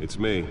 It's me.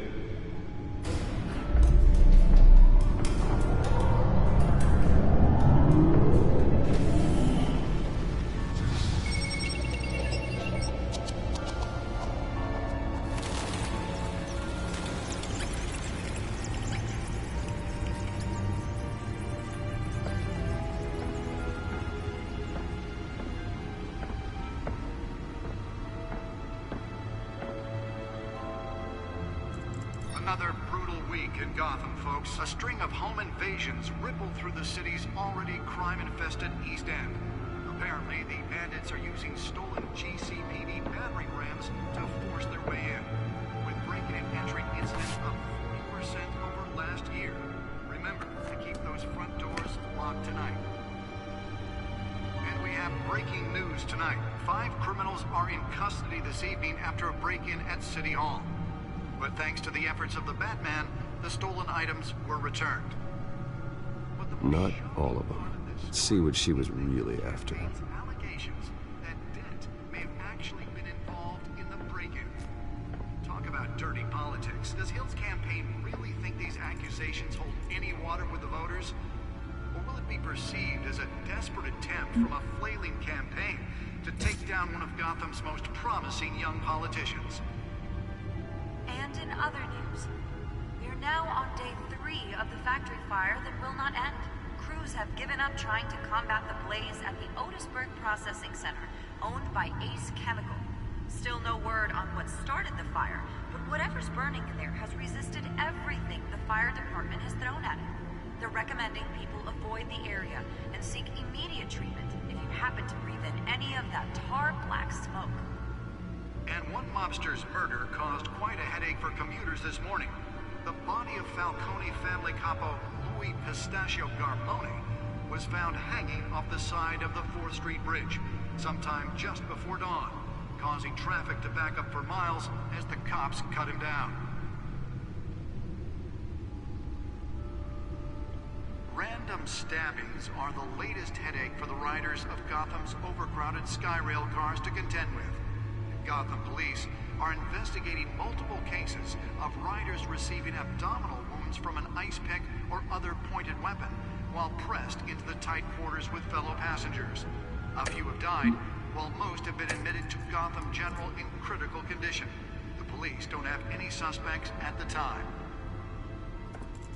Another brutal week in Gotham, folks. A string of home invasions rippled through the city's already crime-infested East End. Apparently, the bandits are using stolen GCPD battering rams to force their way in, with break-in and entry incidents up 40% over last year. Remember to keep those front doors locked tonight. And we have breaking news tonight. 5 criminals are in custody this evening after a break-in at City Hall. But thanks to the efforts of the Batman, the stolen items were returned. Not all of them. Let's see what she was really after. Allegations that Dent may have actually been involved in the break-in. Talk about dirty politics. Does Hill's campaign really think these accusations hold any water with the voters? Or will it be perceived as a desperate attempt from a flailing campaign to take down one of Gotham's most promising young politicians? And in other news, we are now on day 3 of the factory fire that will not end. Crews have given up trying to combat the blaze at the Otisburg Processing Center, owned by Ace Chemical. Still no word on what started the fire, but whatever's burning in there has resisted everything the fire department has thrown at it. They're recommending people avoid the area and seek immediate treatment if you happen to breathe in any of that tar black smoke. And one mobster's murder caused quite a headache for commuters this morning. The body of Falcone family capo Louis Pistachio Garmone was found hanging off the side of the 4th Street Bridge sometime just before dawn, causing traffic to back up for miles as the cops cut him down. Random stabbings are the latest headache for the riders of Gotham's overcrowded Skyrail cars to contend with. Gotham police are investigating multiple cases of riders receiving abdominal wounds from an ice pick or other pointed weapon while pressed into the tight quarters with fellow passengers. A few have died, while most have been admitted to Gotham General in critical condition. The police don't have any suspects at the time.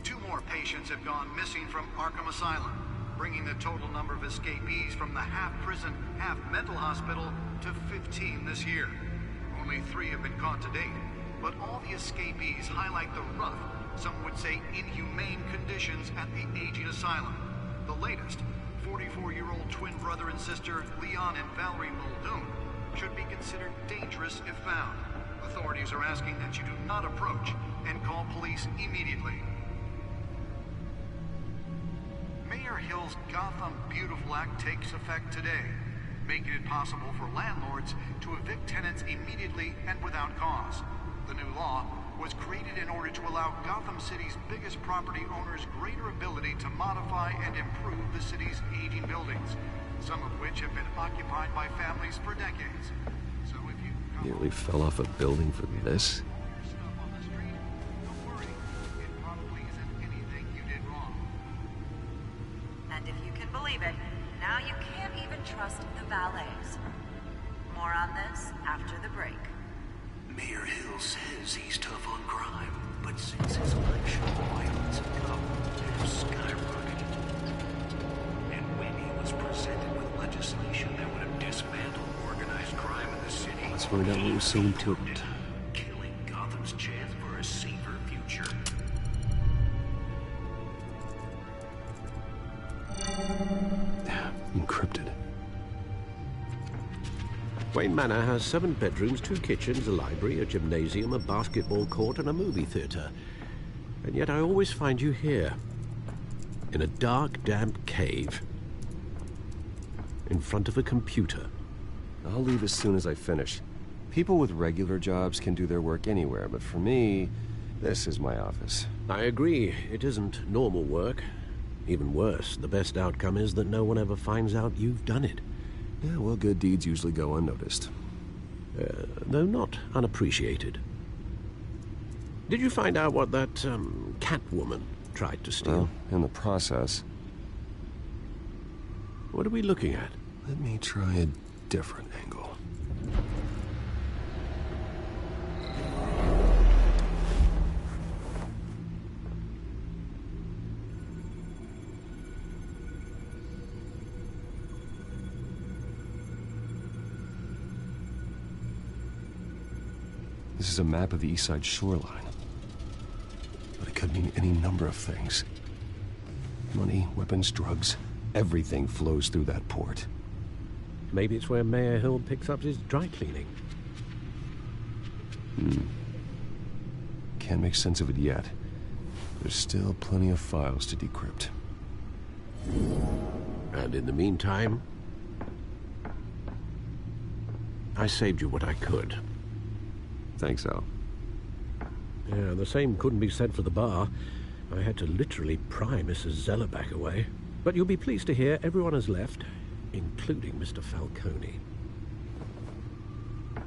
2 more patients have gone missing from Arkham Asylum, bringing the total number of escapees from the half-prison, half-mental hospital to 15 this year. Only 3 have been caught to date, but all the escapees highlight the rough, some would say inhumane conditions at the aging asylum. The latest, 44-year-old twin brother and sister Leon and Valerie Muldoon, should be considered dangerous if found. Authorities are asking that you do not approach and call police immediately. Mayor Hill's Gotham Beautiful Act takes effect today, making it possible for landlords to evict tenants immediately and without cause. The new law was created in order to allow Gotham City's biggest property owners greater ability to modify and improve the city's aging buildings, some of which have been occupied by families for decades. So if you Nearly fell off a building for this. stuff on the street, don't worry. It probably isn't anything you did wrong. And if you can believe it, now you can't even trust the valets. More on this after the break. Mayor Hill says he's tough on crime, but since his election, violence in Gotham has skyrocketed. And when he was presented with legislation that would have dismantled organized crime in the city, Let's find out what was so important. killing Gotham's chance for a safer future. Encrypted. Wayne Manor has 7 bedrooms, 2 kitchens, a library, a gymnasium, a basketball court, and a movie theater. And yet I always find you here, in a dark, damp cave, in front of a computer. I'll leave as soon as I finish. People with regular jobs can do their work anywhere, but for me, this is my office. I agree, it isn't normal work. Even worse, the best outcome is that no one ever finds out you've done it. Yeah, well, good deeds usually go unnoticed. Though not unappreciated. Did you find out what that, cat woman tried to steal? Well, in the process. What are we looking at? Let me try a different angle. This is a map of the East Side shoreline. But it could mean any number of things. Money, weapons, drugs, everything flows through that port. Maybe it's where Mayor Hill picks up his dry cleaning. Can't make sense of it yet. There's still plenty of files to decrypt. And in the meantime, I saved you what I could. Thanks, Al. Yeah, the same couldn't be said for the bar. I had to literally pry Mrs. Zellerback away. But you'll be pleased to hear everyone has left, including Mr. Falcone.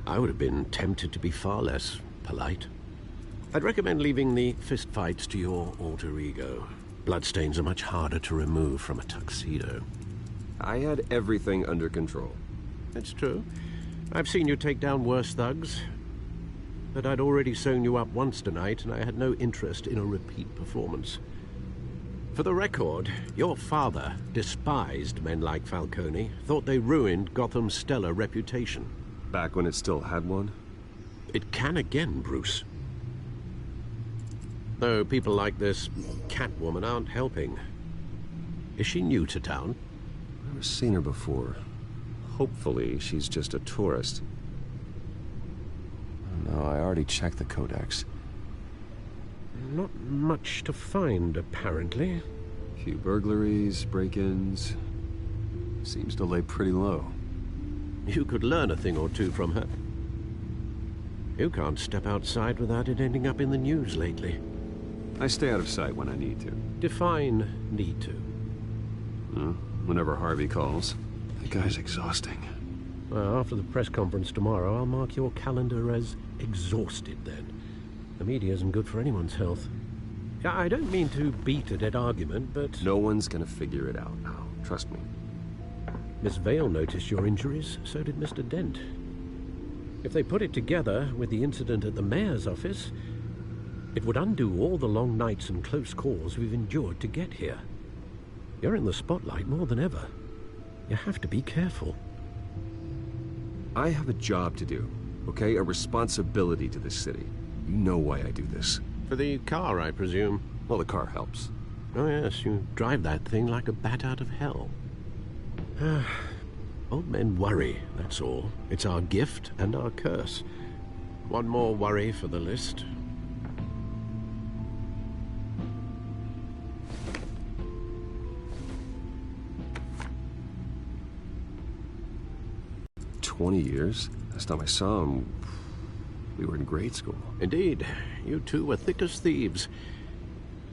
I would have been tempted to be far less polite. I'd recommend leaving the fistfights to your alter ego. Bloodstains are much harder to remove from a tuxedo. I had everything under control. It's true. I've seen you take down worse thugs. But I'd already sewn you up once tonight, and I had no interest in a repeat performance. For the record, your father despised men like Falcone, thought they ruined Gotham's stellar reputation. Back when it still had one? It can again, Bruce. Though people like this Catwoman aren't helping. Is she new to town? Never seen her before. Hopefully, she's just a tourist. No, I already checked the codex. Not much to find, apparently. Few burglaries, break-ins. Seems to lay pretty low. You could learn a thing or two from her. You can't step outside without it ending up in the news lately. I stay out of sight when I need to. Define need to. Whenever Harvey calls. The guy's exhausting. Well, after the press conference tomorrow, I'll mark your calendar as exhausted then. The media isn't good for anyone's health. I don't mean to beat a dead argument, but... No one's gonna figure it out now. Trust me. Miss Vale noticed your injuries, so did Mr. Dent. If they put it together with the incident at the mayor's office, it would undo all the long nights and close calls we've endured to get here. You're in the spotlight more than ever. You have to be careful. I have a job to do, okay? A responsibility to this city. You know why I do this. For the car, I presume. Well, the car helps. Oh yes, you drive that thing like a bat out of hell. Old men worry, that's all. It's our gift and our curse. One more worry for the list. "20 years? Last time I saw him, we were in grade school." Indeed, you two were thick as thieves.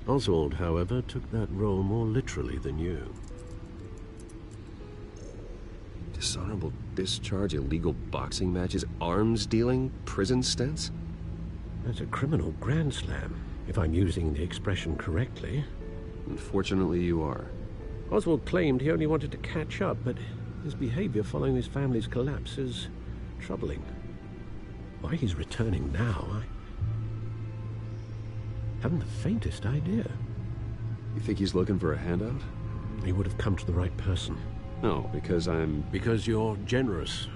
Oswald, however, took that role more literally than you. Dishonorable discharge, illegal boxing matches, arms dealing, prison stints? That's a criminal grand slam, if I'm using the expression correctly. Unfortunately, you are. Oswald claimed he only wanted to catch up, but his behavior following his family's collapse is troubling. Why he's returning now, I haven't the faintest idea. You think he's looking for a handout? He would have come to the right person. No, because I'm... Because you're generous.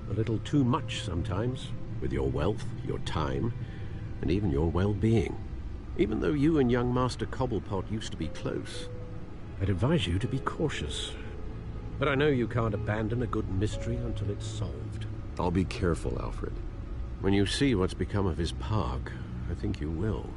A little too much sometimes, with your wealth, your time, and even your well-being. Even though you and young Master Cobblepot used to be close, I'd advise you to be cautious. But I know you can't abandon a good mystery until it's solved. I'll be careful, Alfred. When you see what's become of his park, I think you will.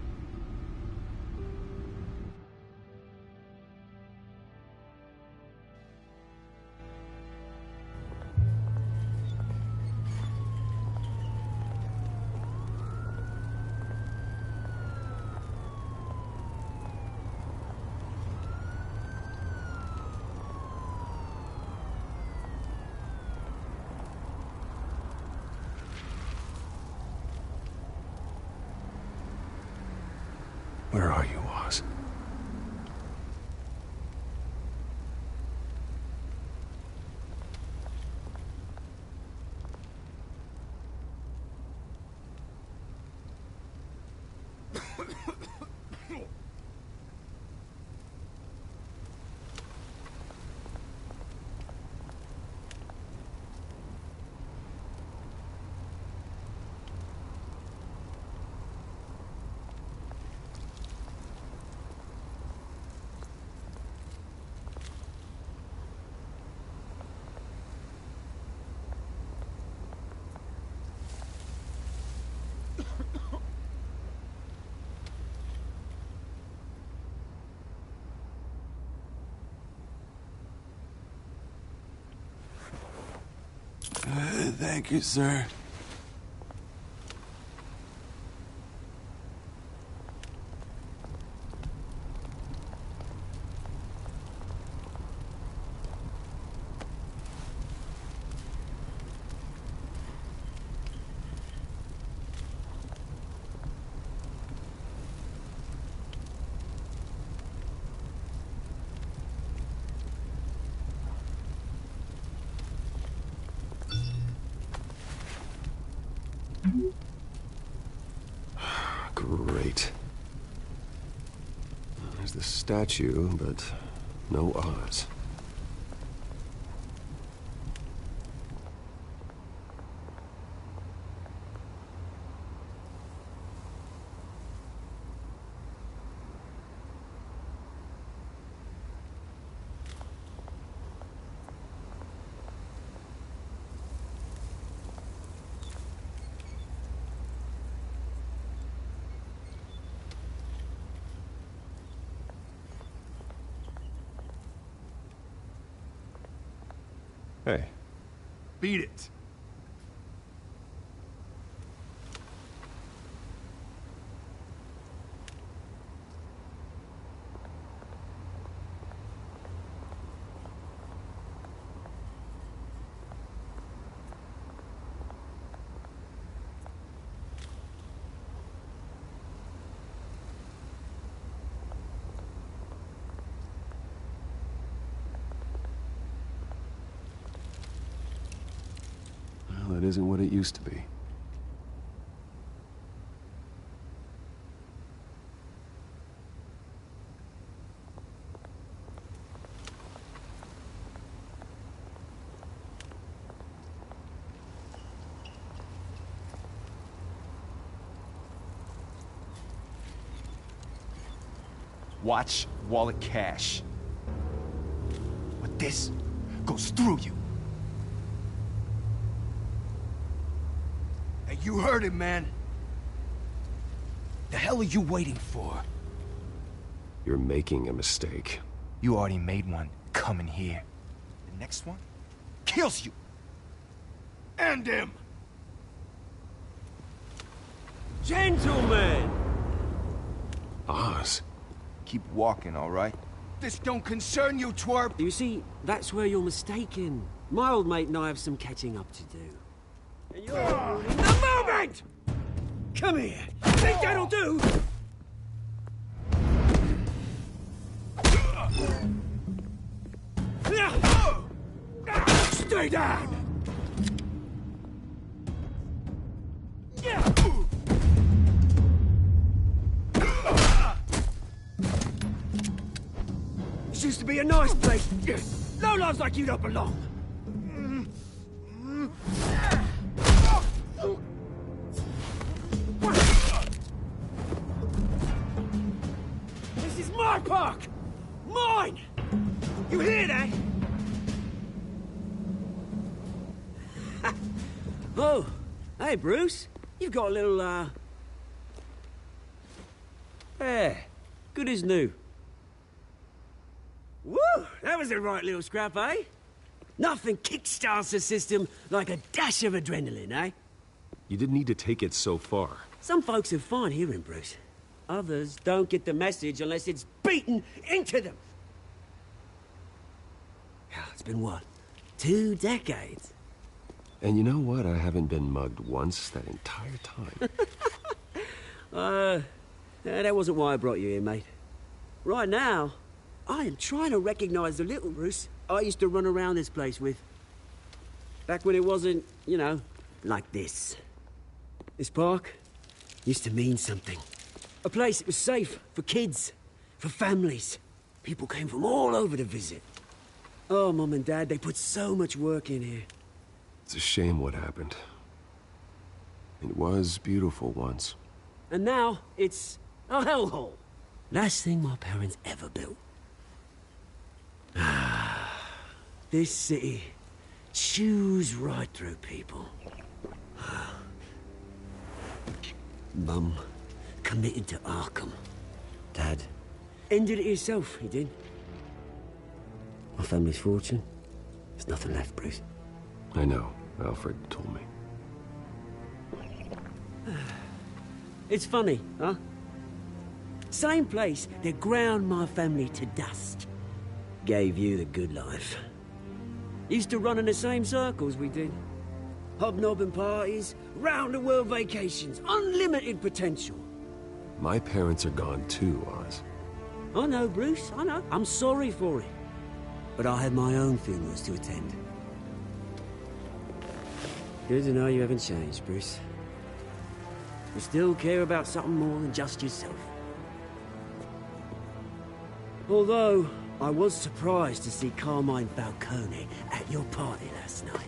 Thank you, sir. Great. There's the statue, but no Oz. Hey. Beat it. Well, it isn't what it used to be. Watch wallet cash. But this goes through you. Hey, you heard it, man. The hell are you waiting for? You're making a mistake. You already made one coming here. The next one kills you. And him. Gentlemen! Oz. Keep walking, all right? This don't concern you, twerp. You see, that's where you're mistaken. My old mate and I have some catching up to do. And you're in the moment! Come here. Think that'll do? Stay down! This used to be a nice place. No lives like you don't belong. This is my park! Mine! You hear that? Oh, hey, Bruce. You've got a little, Yeah, good as new. Woo! That was a right little scrap, eh? Nothing kickstarts the system like a dash of adrenaline, eh? You didn't need to take it so far. Some folks have fine hearing, Bruce. Others don't get the message unless it's beaten into them. It's been, what, 2 decades? And you know what? I haven't been mugged once that entire time. That wasn't why I brought you here, mate. Right now, I am trying to recognize the little Bruce I used to run around this place with. Back when it wasn't, you know, like this. This park used to mean something. A place that was safe for kids, for families. People came from all over to visit. Oh, Mum and Dad, they put so much work in here. It's a shame what happened. It was beautiful once. And now, it's a hellhole. Last thing my parents ever built. This city chews right through people. Mum committed to Arkham. Dad ended it himself, he did. My family's fortune, there's nothing left, Bruce. I know. Alfred told me. It's funny, huh? Same place that ground my family to dust. Gave you the good life. Used to run in the same circles we did. Hobnobbing parties, round-the-world vacations, unlimited potential. My parents are gone too, Oz. I know, Bruce, I know. I'm sorry for it. But I had my own funerals to attend. Good to know you haven't changed, Bruce. You still care about something more than just yourself. Although, I was surprised to see Carmine Falcone at your party last night.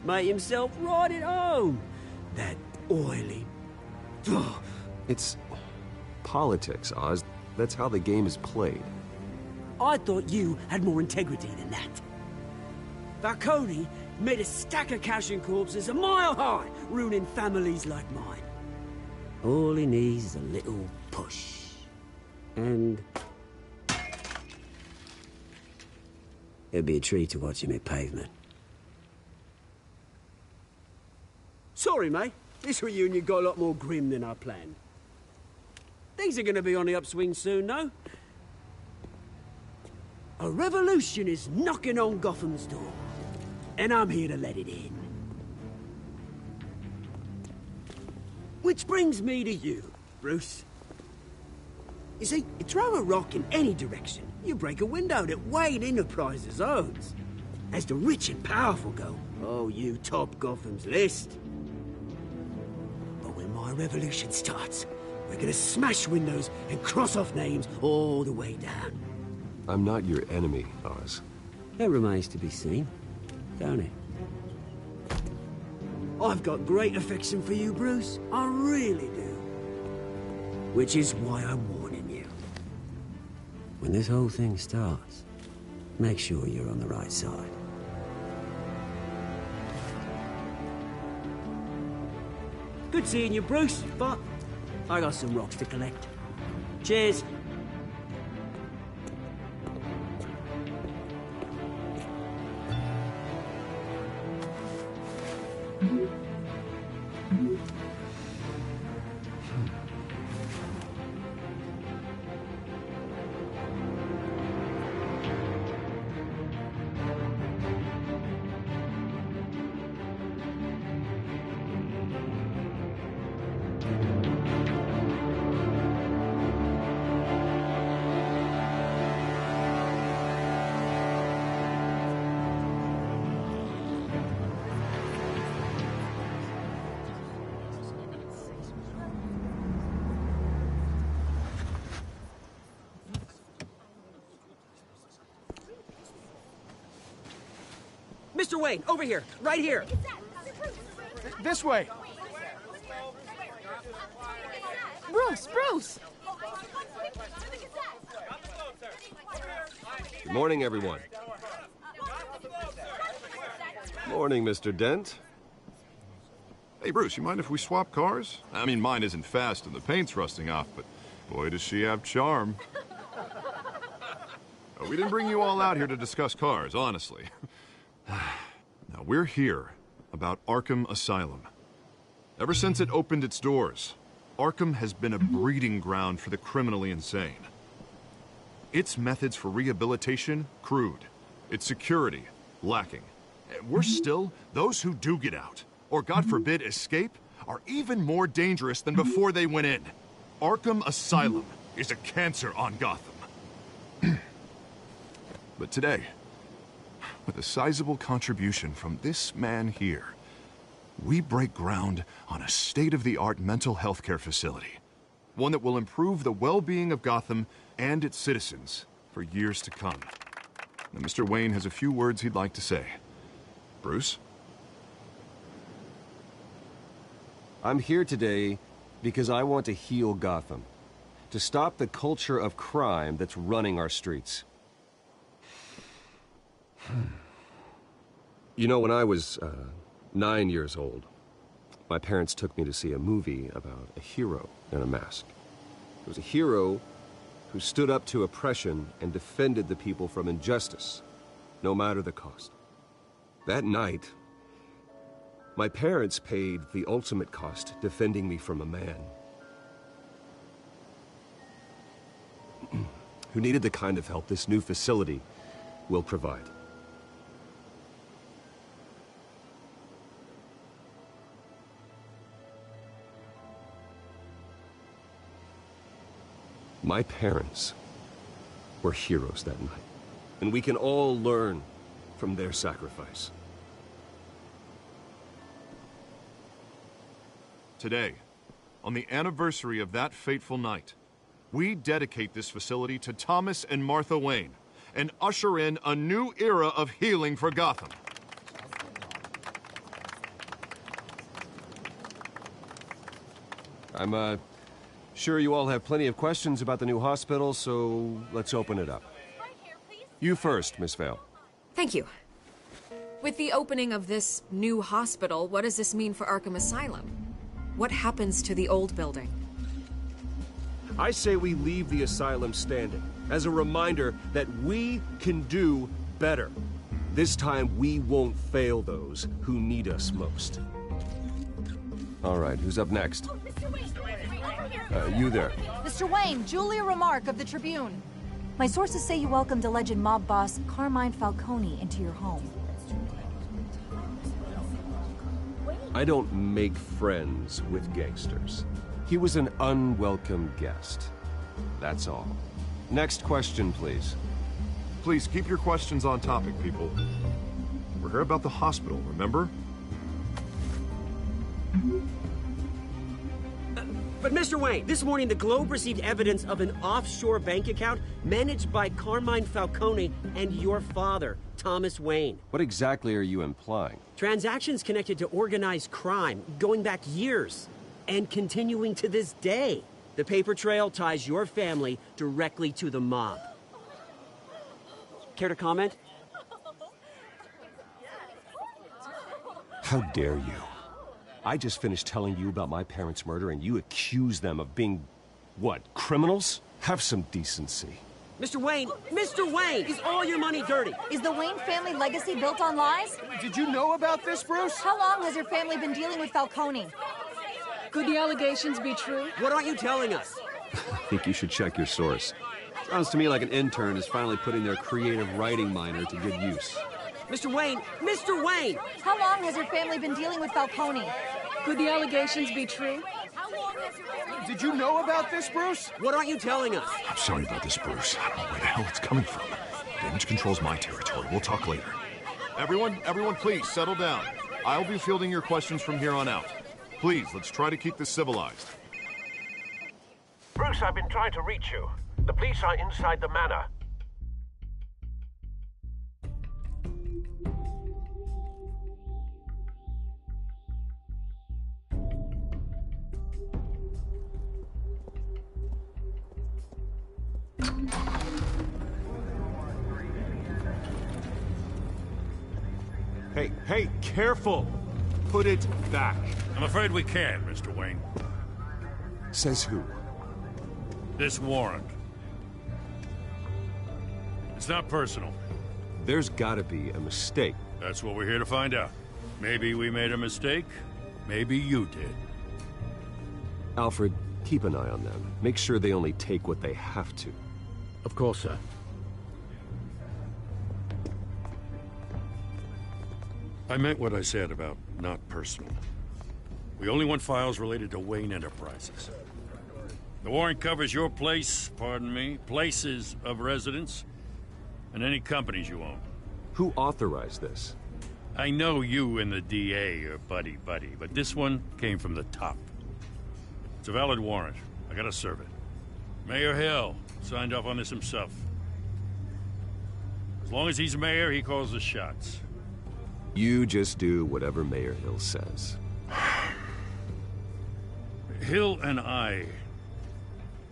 Made himself right at home. That oily... Oh. It's politics, Oz. That's how the game is played. I thought you had more integrity than that. Falcone made a stack of cash and corpses a mile high, ruining families like mine. All he needs is a little push. And... it'd be a treat to watch him hit pavement. Sorry, mate. This reunion got a lot more grim than I planned. Things are gonna be on the upswing soon, though. A revolution is knocking on Gotham's door. And I'm here to let it in. Which brings me to you, Bruce. You see, you throw a rock in any direction, you break a window that Wayne Enterprises owns. As the rich and powerful go, oh, you top Gotham's list. But when my revolution starts, we're gonna smash windows and cross off names all the way down. I'm not your enemy, Oz. That remains to be seen, don't it? I've got great affection for you, Bruce. I really do. Which is why I'm warning you. When this whole thing starts, make sure you're on the right side. Good seeing you, Bruce, but I got some rocks to collect. Cheers. Mr. Wayne, over here, right here. This way. Bruce! Good morning, everyone. Morning, Mr. Dent. Hey, Bruce, you mind if we swap cars? I mean, mine isn't fast and the paint's rusting off, but boy, does she have charm. We didn't bring you all out here to discuss cars, honestly. Now, we're here about Arkham Asylum. Ever since it opened its doors, Arkham has been a breeding ground for the criminally insane. Its methods for rehabilitation, crude. Its security, lacking. Worse still, those who do get out, or God forbid escape, are even more dangerous than before they went in. Arkham Asylum is a cancer on Gotham. But today, with a sizable contribution from this man here, we break ground on a state-of-the-art mental health care facility. One that will improve the well-being of Gotham and its citizens for years to come. Now, Mr. Wayne has a few words he'd like to say. Bruce? I'm here today because I want to heal Gotham. To stop the culture of crime that's running our streets. You know, when I was 9 years old, my parents took me to see a movie about a hero in a mask. It was a hero who stood up to oppression and defended the people from injustice, no matter the cost. That night, my parents paid the ultimate cost defending me from a man who needed the kind of help this new facility will provide. My parents were heroes that night, and we can all learn from their sacrifice. Today, on the anniversary of that fateful night, we dedicate this facility to Thomas and Martha Wayne and usher in a new era of healing for Gotham. I'm, sure you all have plenty of questions about the new hospital, so let's open it up. You first, Miss Vale. Thank you. With the opening of this new hospital, what does this mean for Arkham Asylum? What happens to the old building? I say we leave the asylum standing as a reminder that we can do better. This time, we won't fail those who need us most. All right, who's up next? You there. Mr. Wayne, Julia Remark of the Tribune. My sources say you welcomed alleged mob boss Carmine Falcone into your home. I don't make friends with gangsters. He was an unwelcome guest. That's all. Next question, please. Please keep your questions on topic, people. We're here about the hospital, remember? But Mr. Wayne, this morning the Globe received evidence of an offshore bank account managed by Carmine Falcone and your father, Thomas Wayne. What exactly are you implying? Transactions connected to organized crime, going back years, and continuing to this day. The paper trail ties your family directly to the mob. Care to comment? How dare you? I just finished telling you about my parents' murder, and you accuse them of being, what, criminals? Have some decency. Mr. Wayne, is all your money dirty? Is the Wayne family legacy built on lies? Did you know about this, Bruce? How long has your family been dealing with Falcone? Could the allegations be true? What aren't you telling us? I think you should check your source. Sounds to me like an intern is finally putting their creative writing minor to good use. Mr. Wayne! How long has your family been dealing with Falcone? Could the allegations be true? Did you know about this, Bruce? What aren't you telling us? I'm sorry about this, Bruce. I don't know where the hell it's coming from. Damage control's my territory. We'll talk later. Everyone, please, settle down. I'll be fielding your questions from here on out. Please, let's try to keep this civilized. Bruce, I've been trying to reach you. The police are inside the manor. Hey, careful! Put it back. I'm afraid we can't, Mr. Wayne. Says who? This warrant. It's not personal. There's gotta be a mistake. That's what we're here to find out. Maybe we made a mistake. Maybe you did. Alfred, keep an eye on them. Make sure they only take what they have to. Of course, sir. I meant what I said about not personal. We only want files related to Wayne Enterprises. The warrant covers your place, pardon me, places of residence, and any companies you own. Who authorized this? I know you and the DA are buddy-buddy, but this one came from the top. It's a valid warrant. I gotta serve it. Mayor Hill signed off on this himself. As long as he's mayor, he calls the shots. You just do whatever Mayor Hill says. Hill and I,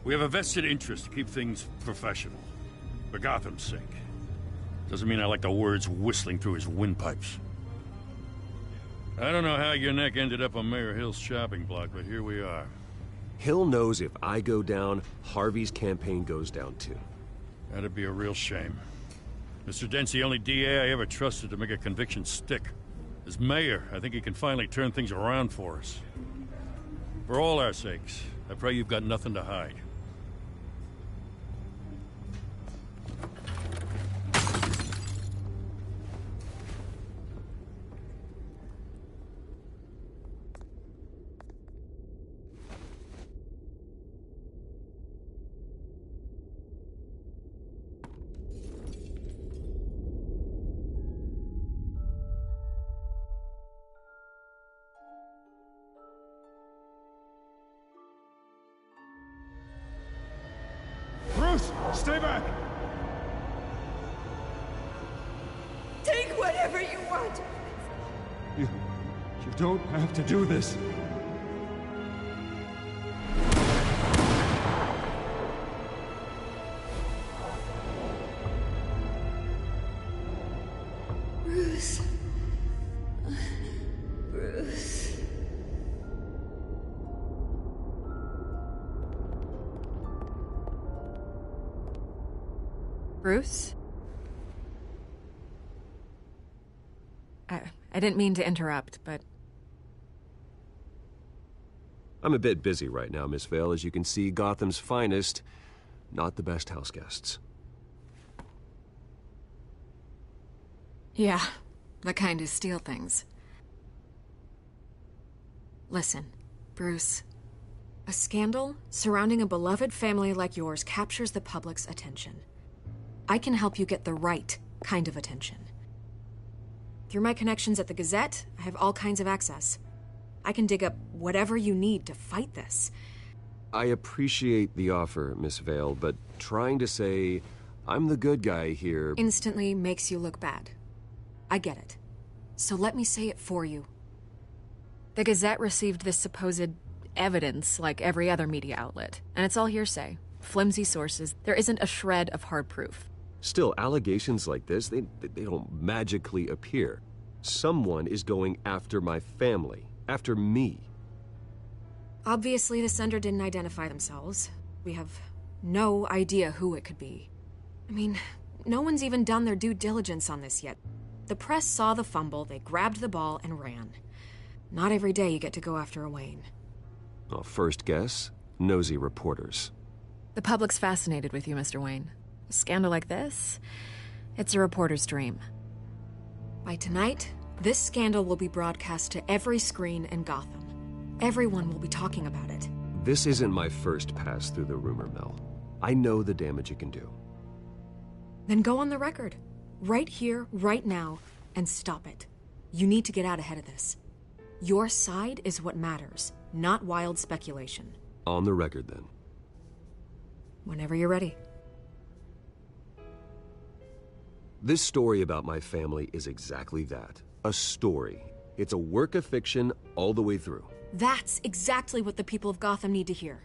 we have a vested interest to keep things professional. For Gotham's sake. Doesn't mean I like the words whistling through his windpipes. I don't know how your neck ended up on Mayor Hill's chopping block, but here we are. Hill knows if I go down, Harvey's campaign goes down too. That'd be a real shame. Mr. Dent's the only DA I ever trusted to make a conviction stick. As mayor, I think he can finally turn things around for us. For all our sakes, I pray you've got nothing to hide. Stay back! Take whatever you want! You don't have to do this. Bruce. Bruce. Bruce? I didn't mean to interrupt, but... I'm a bit busy right now, Miss Vale. As you can see, Gotham's finest, not the best house guests. Yeah, the kind who steal things. Listen, Bruce. A scandal surrounding a beloved family like yours captures the public's attention. I can help you get the right kind of attention. Through my connections at the Gazette, I have all kinds of access. I can dig up whatever you need to fight this. I appreciate the offer, Miss Vale, but trying to say I'm the good guy here instantly makes you look bad. I get it. So let me say it for you. The Gazette received this supposed evidence like every other media outlet, and it's all hearsay. Flimsy sources. There isn't a shred of hard proof. Still, allegations like this, they don't magically appear. Someone is going after my family, after me. Obviously, the sender didn't identify themselves. We have no idea who it could be. I mean, no one's even done their due diligence on this yet. The press saw the fumble, they grabbed the ball and ran. Not every day you get to go after a Wayne. Well, first guess, nosy reporters. The public's fascinated with you, Mr. Wayne. A scandal like this, it's a reporter's dream. By tonight, this scandal will be broadcast to every screen in Gotham. Everyone will be talking about it. This isn't my first pass through the rumor mill. I know the damage it can do. Then go on the record. Right here, right now, and stop it. You need to get out ahead of this. Your side is what matters, not wild speculation. On the record, then. Whenever you're ready. This story about my family is exactly that. A story. It's a work of fiction all the way through. That's exactly what the people of Gotham need to hear.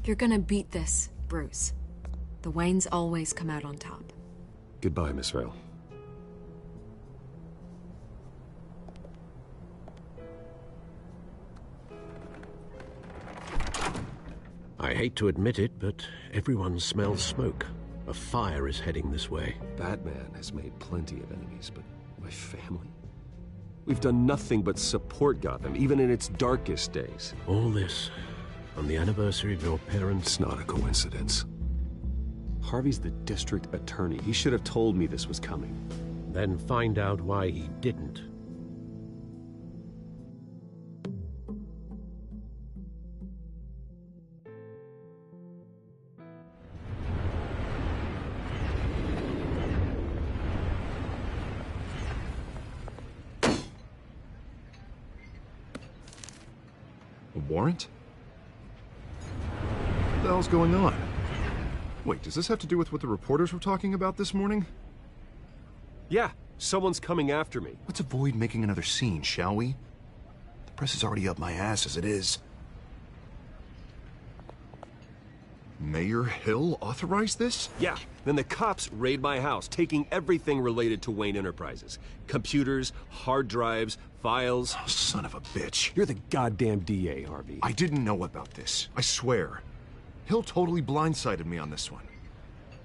You're gonna beat this, Bruce. The Waynes always come out on top. Goodbye, Miss Vale. I hate to admit it, but everyone smells smoke. A fire is heading this way. Batman has made plenty of enemies, but my family? We've done nothing but support Gotham, even in its darkest days. All this on the anniversary of your parents'... It's not a coincidence. Harvey's the district attorney. He should have told me this was coming. Then find out why he didn't. A warrant? What the hell's going on? Wait, does this have to do with what the reporters were talking about this morning? Yeah, someone's coming after me. Let's avoid making another scene, shall we? The press is already up my ass as it is. Mayor Hill authorized this? Yeah, then the cops raid my house, taking everything related to Wayne Enterprises. Computers, hard drives, Files. Oh, son of a bitch. You're the goddamn DA, Harvey. I didn't know about this. I swear. Hill totally blindsided me on this one.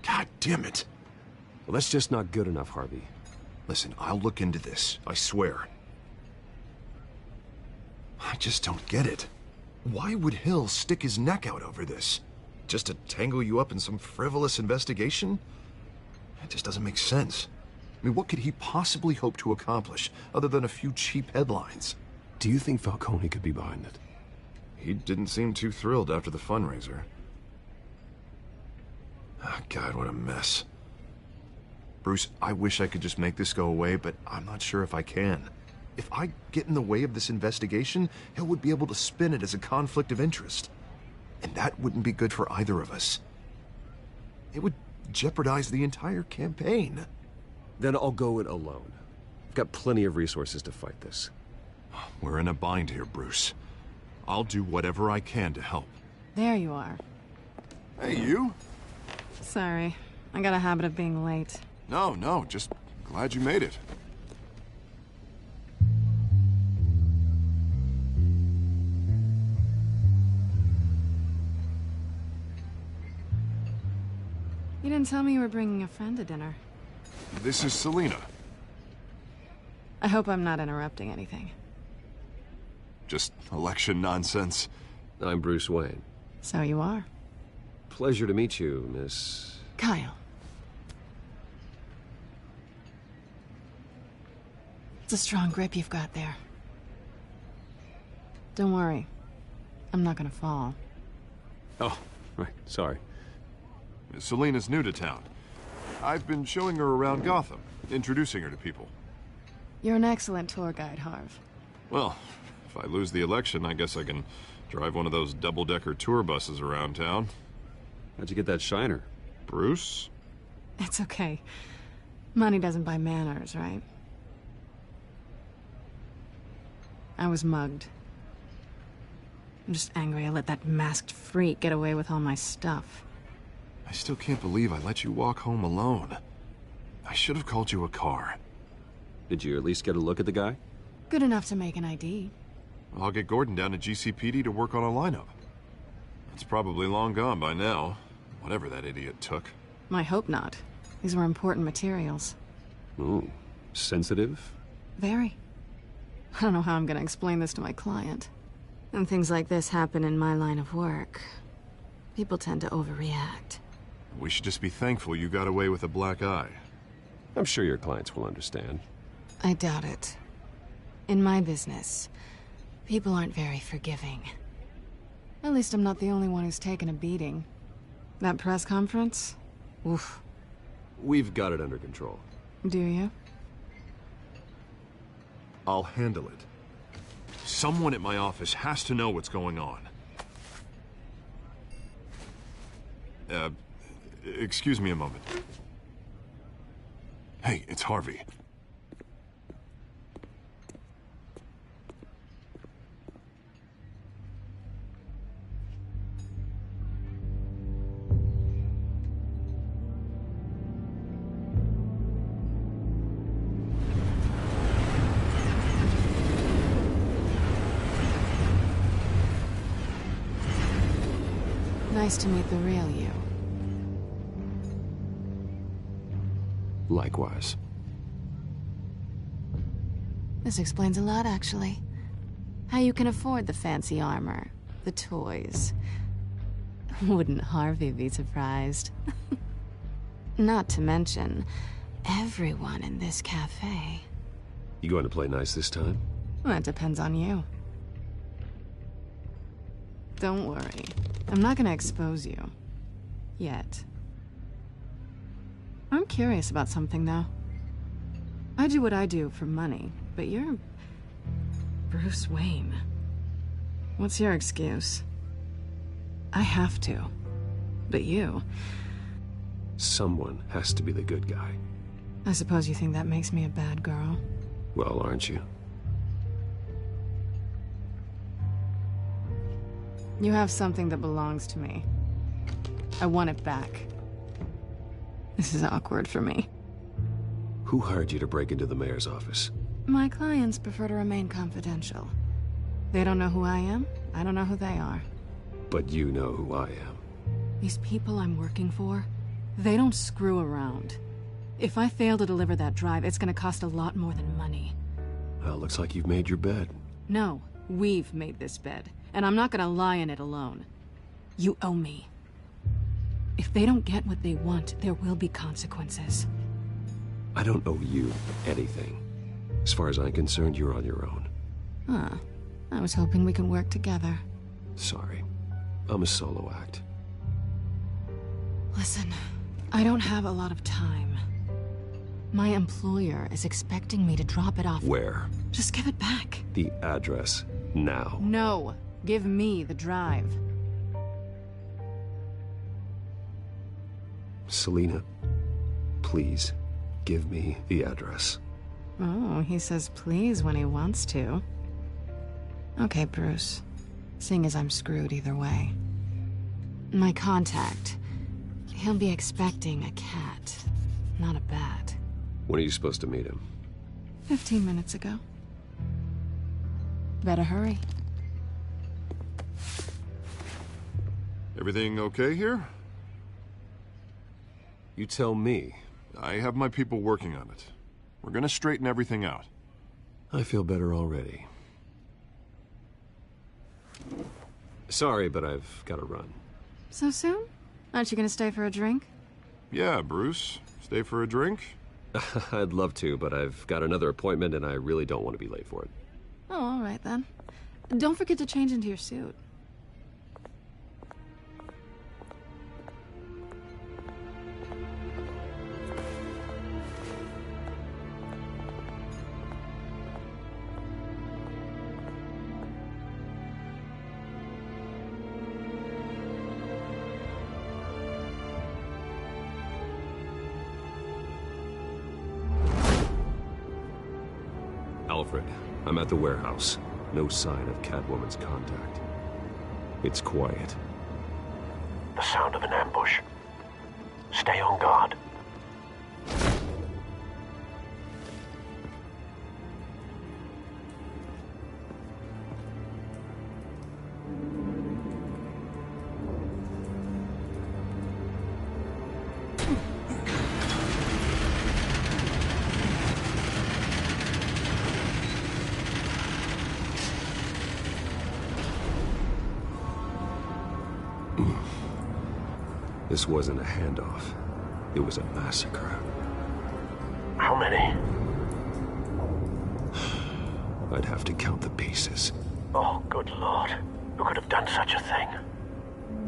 God damn it. Well, that's just not good enough, Harvey. Listen, I'll look into this. I swear. I just don't get it. Why would Hill stick his neck out over this? Just to tangle you up in some frivolous investigation? It just doesn't make sense. I mean, what could he possibly hope to accomplish other than a few cheap headlines? Do you think Falcone could be behind it? He didn't seem too thrilled after the fundraiser. Oh, God, what a mess. Bruce, I wish I could just make this go away, but I'm not sure if I can. If I get in the way of this investigation, Hill would be able to spin it as a conflict of interest. And that wouldn't be good for either of us. It would jeopardize the entire campaign. Then I'll go it alone. I've got plenty of resources to fight this. We're in a bind here, Bruce. I'll do whatever I can to help. There you are. Hey, you? Sorry. I got a habit of being late. No, just glad you made it. You didn't tell me you were bringing a friend to dinner. This is Selena. I hope I'm not interrupting anything. Just election nonsense. I'm Bruce Wayne. So you are. Pleasure to meet you, Miss... Kyle. It's a strong grip you've got there. Don't worry. I'm not gonna fall. Oh, right. Sorry. Selena's new to town. I've been showing her around Gotham, introducing her to people. You're an excellent tour guide, Harv. Well, if I lose the election, I guess I can drive one of those double-decker tour buses around town. How'd you get that shiner? Bruce? It's okay. Money doesn't buy manners, right? I was mugged. I'm just angry I let that masked freak get away with all my stuff. I still can't believe I let you walk home alone. I should have called you a car. Did you at least get a look at the guy? Good enough to make an ID. I'll get Gordon down to GCPD to work on a lineup. It's probably long gone by now, whatever that idiot took. I hope not. These were important materials. Ooh, sensitive? Very. I don't know how I'm gonna explain this to my client. When things like this happen in my line of work, people tend to overreact. We should just be thankful you got away with a black eye. I'm sure your clients will understand. I doubt it. In my business, people aren't very forgiving. At least I'm not the only one who's taken a beating. That press conference? Oof. We've got it under control. Do you? I'll handle it. Someone at my office has to know what's going on. Excuse me a moment. Hey, it's Harvey. Nice to meet the real you. Likewise. This explains a lot, actually. How you can afford the fancy armor, the toys. Wouldn't Harvey be surprised? Not to mention, everyone in this cafe. You going to play nice this time? Well, that depends on you. Don't worry. I'm not gonna expose you. Yet. I'm curious about something, though. I do what I do for money, but you're... Bruce Wayne. What's your excuse? I have to. But you... Someone has to be the good guy. I suppose you think that makes me a bad girl? Well, aren't you? You have something that belongs to me. I want it back. This is awkward for me. Who hired you to break into the mayor's office? My clients prefer to remain confidential. They don't know who I am. I don't know who they are. But you know who I am. These people I'm working for, they don't screw around. If I fail to deliver that drive, it's gonna cost a lot more than money. Well, looks like you've made your bed. No, we've made this bed, and I'm not gonna lie in it alone. You owe me. If they don't get what they want, there will be consequences. I don't owe you anything. As far as I'm concerned, you're on your own. Huh. I was hoping we could work together. Sorry. I'm a solo act. Listen, I don't have a lot of time. My employer is expecting me to drop it off. Where? Just give it back. The address. Now. No. Give me the drive. Selina, please, give me the address. Oh, he says please when he wants to. Okay, Bruce. Seeing as I'm screwed either way. My contact. He'll be expecting a cat, not a bat. When are you supposed to meet him? 15 minutes ago. Better hurry. Everything okay here? You tell me. I have my people working on it. We're gonna straighten everything out. I feel better already. Sorry, but I've got to run. So soon? Aren't you gonna stay for a drink? Yeah, Bruce. Stay for a drink? I'd love to, but I've got another appointment and I really don't want to be late for it. Oh, all right then. Don't forget to change into your suit. Alfred, I'm at the warehouse. No sign of Catwoman's contact. It's quiet. The sound of an ambush. Stay on guard. This wasn't a handoff. It was a massacre. How many? I'd have to count the pieces. Oh, good lord. Who could have done such a thing?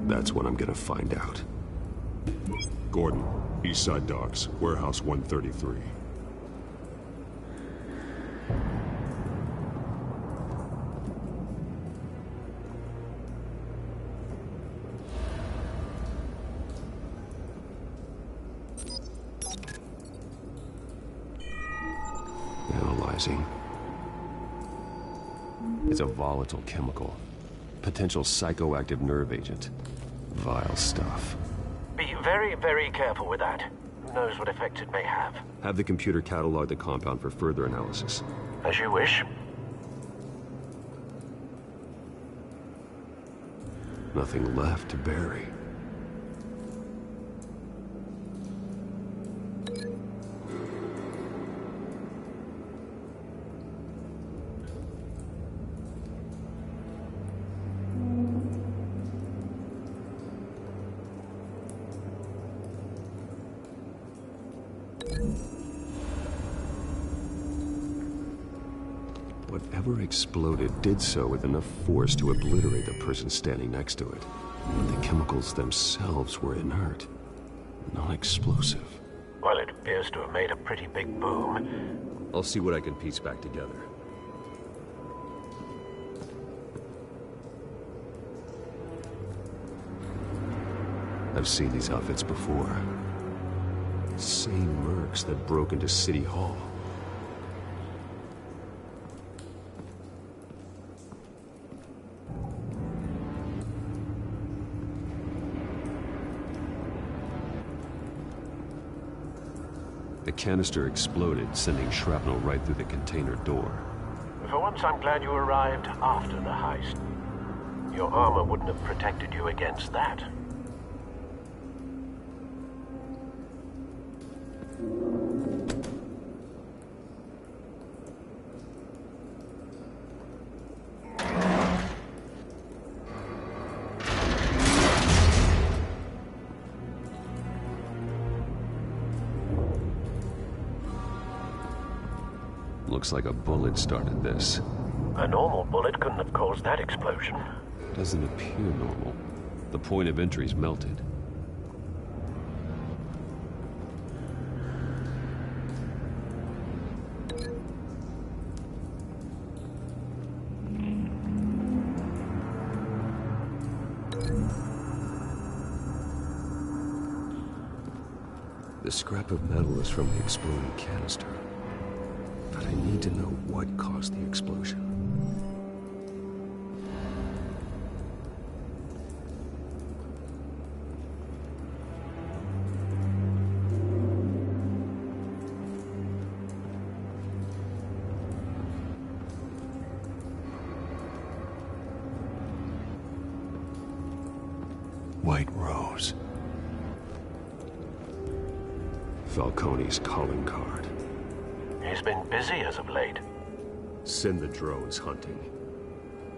That's what I'm gonna find out. Gordon, Eastside Docks, Warehouse 133. Analyzing. It's a volatile chemical. Potential psychoactive nerve agent. Vile stuff. Be very, very careful with that. Who knows what effect it may have. Have the computer catalog the compound for further analysis. As you wish. Nothing left to bury. Whatever exploded did so with enough force to obliterate the person standing next to it. But the chemicals themselves were inert, non-explosive. Well, it appears to have made a pretty big boom. I'll see what I can piece back together. I've seen these outfits before. Same mercs that broke into City Hall. The canister exploded, sending shrapnel right through the container door. For once, I'm glad you arrived after the heist. Your armor wouldn't have protected you against that. Looks like a bullet started this. A normal bullet couldn't have caused that explosion. Doesn't appear normal. The point of entry's melted. The scrap of metal is from the exploding canister. But I need to know what caused the explosion. White Rose. Falcone's calling card. He's been busy as of late. Send the drones hunting.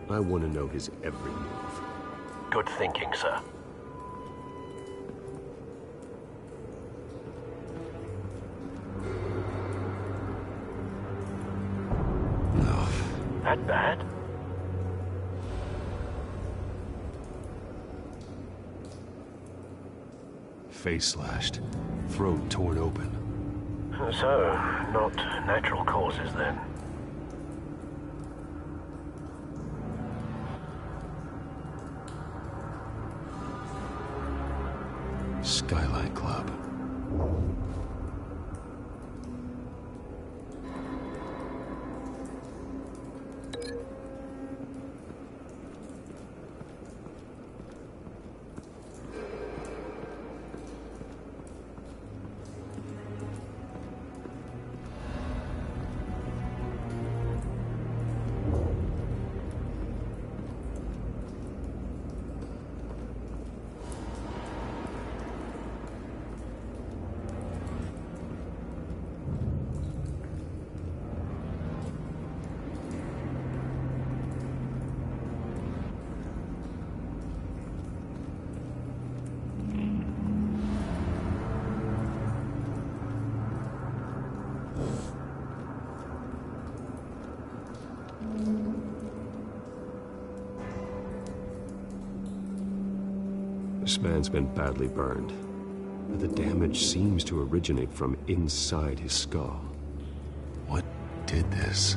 I want to know his every move. Good thinking, sir. No. That bad? Face slashed. Throat torn open. So, not natural causes then. Skyline Club. This man's been badly burned, but the damage seems to originate from inside his skull. What did this?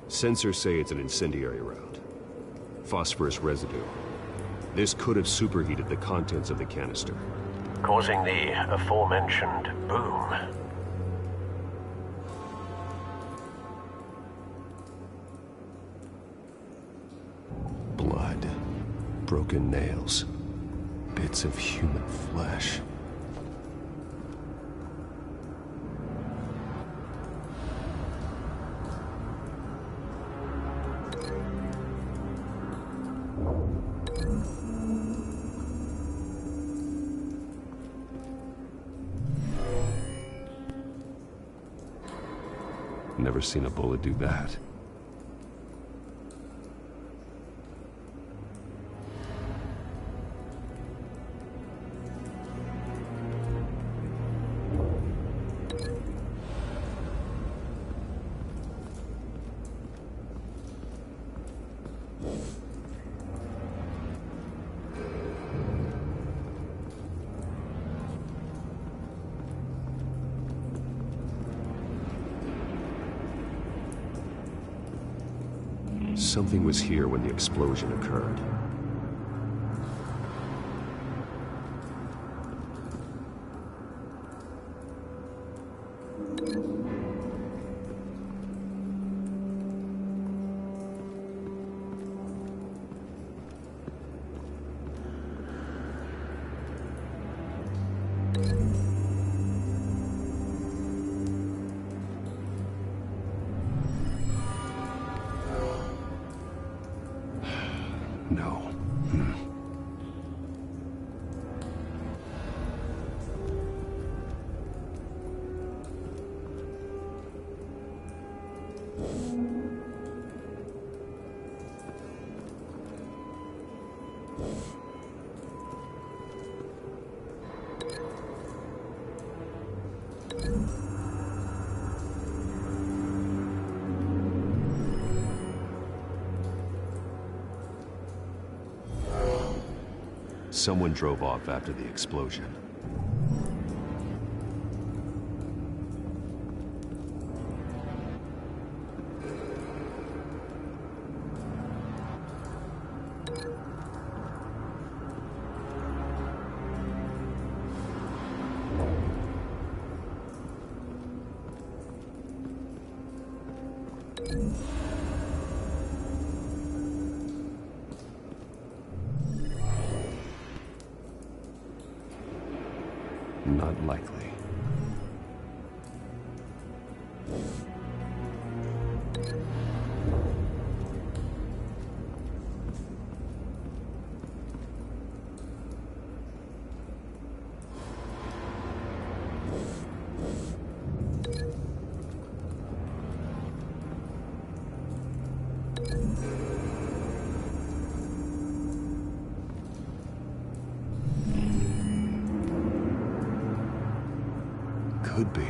Sensors say it's an incendiary round. Phosphorus residue. This could have superheated the contents of the canister, causing the aforementioned boom. Blood. Broken nails. Bits of human flesh. Never seen a bullet do that. something was here when the explosion occurred. No. Someone drove off after the explosion. Not likely. Could be.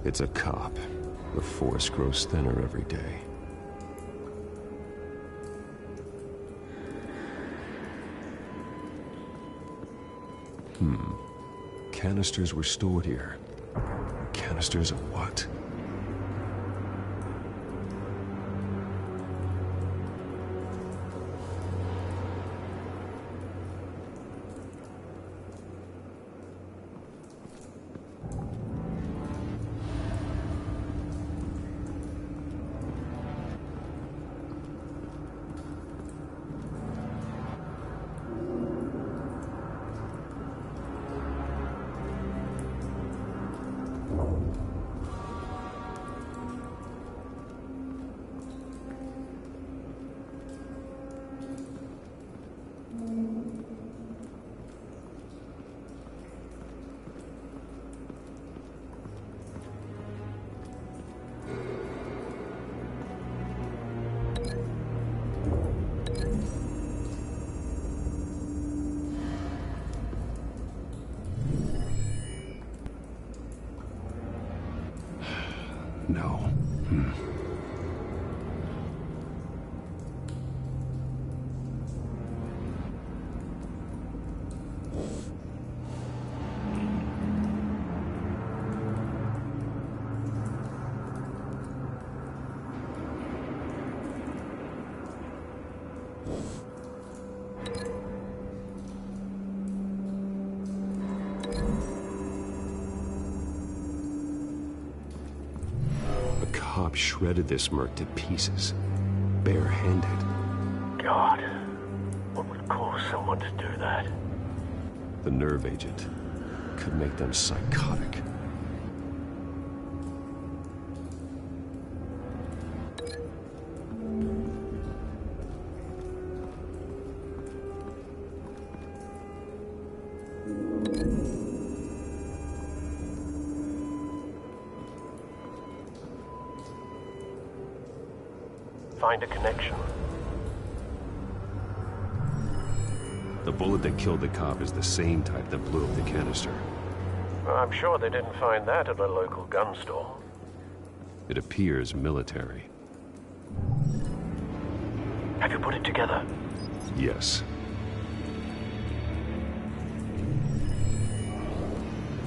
It's a cop. The force grows thinner every day. Canisters were stored here. Canisters of what? No. Cop shredded this merc to pieces, barehanded. God, what would cause someone to do that? The nerve agent could make them psychotic. Find a connection. The bullet that killed the cop is the same type that blew up the canister. I'm sure they didn't find that at a local gun store. It appears military. Have you put it together? Yes.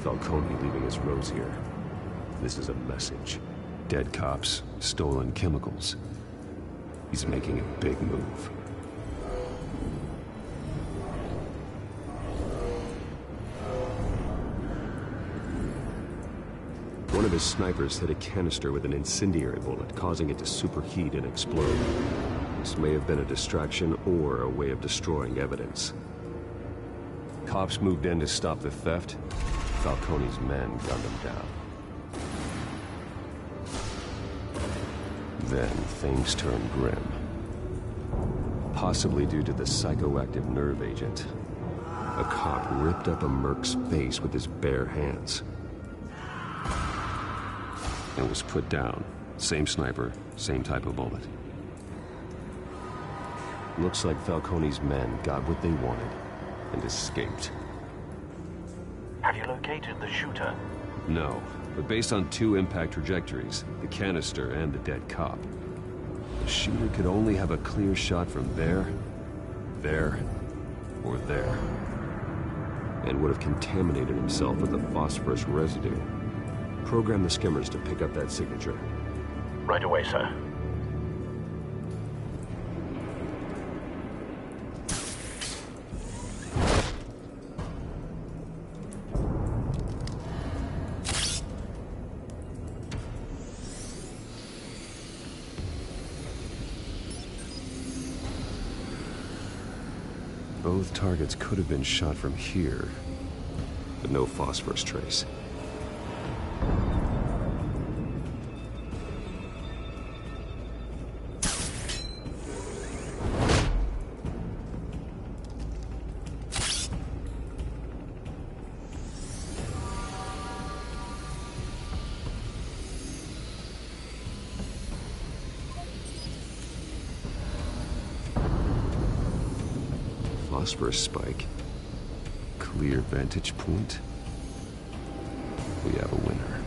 Falcone leaving his rose here. This is a message. Dead cops, stolen chemicals. He's making a big move. One of his snipers hit a canister with an incendiary bullet, causing it to superheat and explode. This may have been a distraction or a way of destroying evidence. Cops moved in to stop the theft. Falcone's men gunned him down. Then things turned grim. Possibly due to the psychoactive nerve agent. A cop ripped up a merc's face with his bare hands. And was put down. Same sniper, same type of bullet. Looks like Falcone's men got what they wanted and escaped. Have you located the shooter? No, but based on two impact trajectories, the canister and the dead cop, the shooter could only have a clear shot from there, or there, and would have contaminated himself with the phosphorus residue. Program the skimmers to pick up that signature. Right away, sir. Both targets could have been shot from here, but no phosphorus trace. Phosphorus spike. Clear vantage point. We have a winner.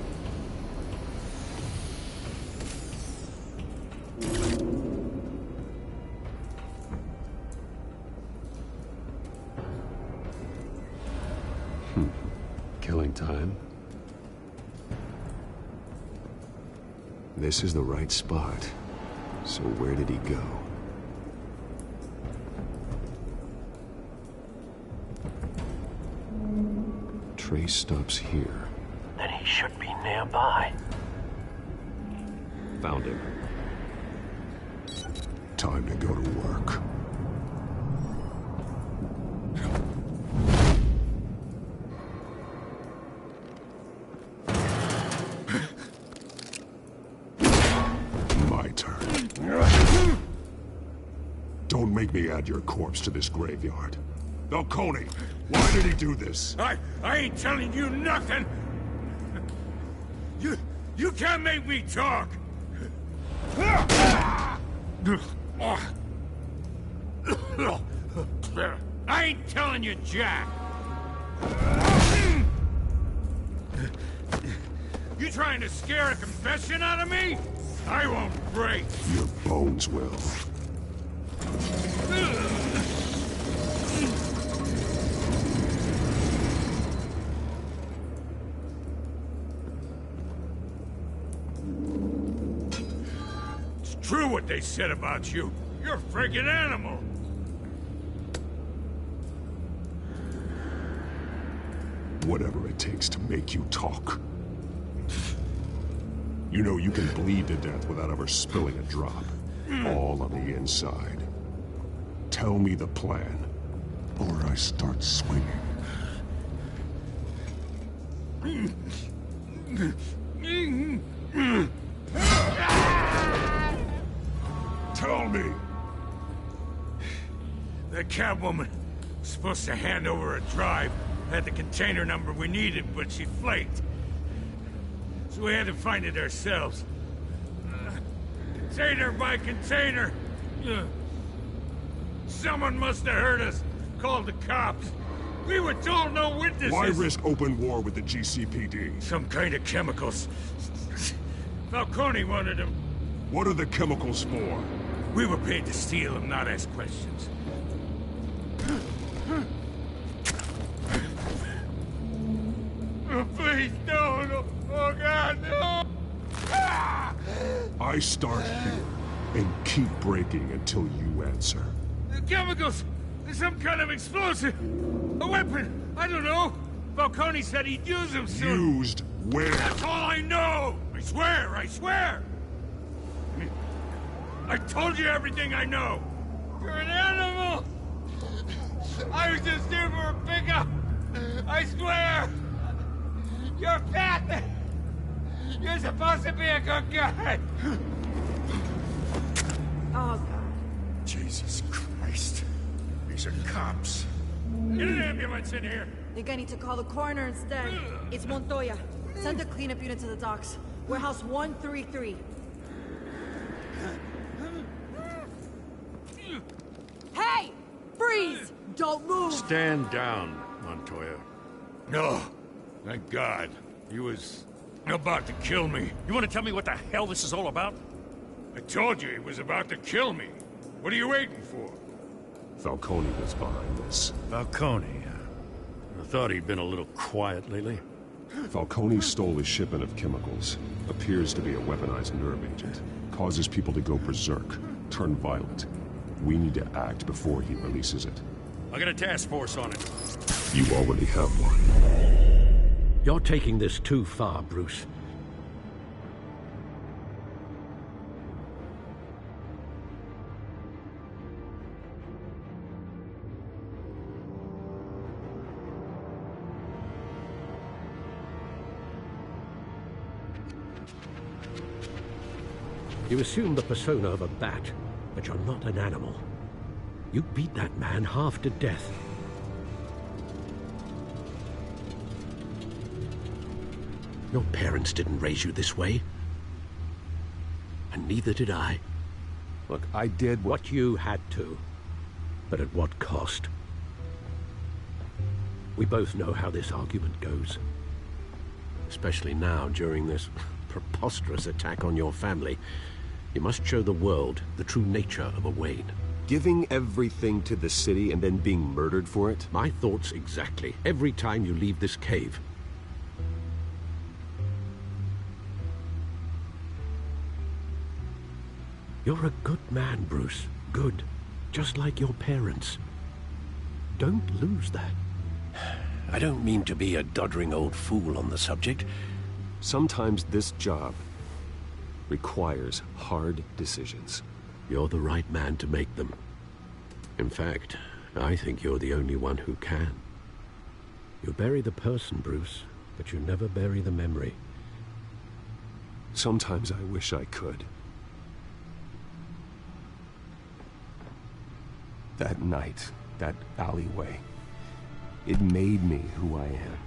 Killing time. This is the right spot. So where did he go? Trace stops here. Then he should be nearby. Found him. Time to go to work. My turn. Don't make me add your corpse to this graveyard. Falcone, why did he do this? I ain't telling you nothing! You can't make me talk! I ain't telling you jack! You trying to scare a confession out of me? I won't break! Your bones will. True what they said about you. You're a friggin' animal. Whatever it takes to make you talk. You know you can bleed to death without ever spilling a drop. All on the inside. Tell me the plan, or I start swinging. Tell me! The Catwoman was supposed to hand over a drive. Had the container number we needed, but she flaked. So we had to find it ourselves. Container by container. Ugh. Someone must have heard us. Called the cops. We were told no witnesses. Why risk open war with the GCPD? Some kind of chemicals. Falcone wanted them. What are the chemicals for? We were paid to steal them, not ask questions. Oh, please, no. Oh, God, no. I start here and keep breaking until you answer. The chemicals! Some kind of explosive! A weapon! I don't know! Falcone said he'd use them soon! Used where? That's all I know! I swear! I told you everything I know! You're an animal! I was just here for a pickup! I swear! You're fat! You're supposed to be a good guy! Oh, God. Jesus Christ. These are cops. Get an ambulance in here! Think I need to call the coroner instead. It's Montoya. Send a cleanup unit to the docks. Warehouse 133. Hey! Freeze! Don't move! Stand down, Montoya. No. Thank God. He was about to kill me. You want to tell me what the hell this is all about? I told you he was about to kill me. What are you waiting for? Falcone was behind this. Falcone? I thought he'd been a little quiet lately. Falcone stole a shipment of chemicals. Appears to be a weaponized nerve agent. Causes people to go berserk, turn violent. We need to act before he releases it. I got a task force on it. You already have one. You're taking this too far, Bruce. You assume the persona of a bat, but you're not an animal. You beat that man half to death. Your parents didn't raise you this way. And neither did I. Look, I did what you had to. But at what cost? We both know how this argument goes. Especially now, during this preposterous attack on your family. You must show the world the true nature of a Wayne. Giving everything to the city and then being murdered for it? My thoughts exactly. Every time you leave this cave. You're a good man, Bruce. Good. Just like your parents. Don't lose that. I don't mean to be a doddering old fool on the subject. Sometimes this job requires hard decisions. You're the right man to make them. In fact, I think you're the only one who can. You bury the person, Bruce, but you never bury the memory. Sometimes I wish I could. That night, that alleyway, it made me who I am.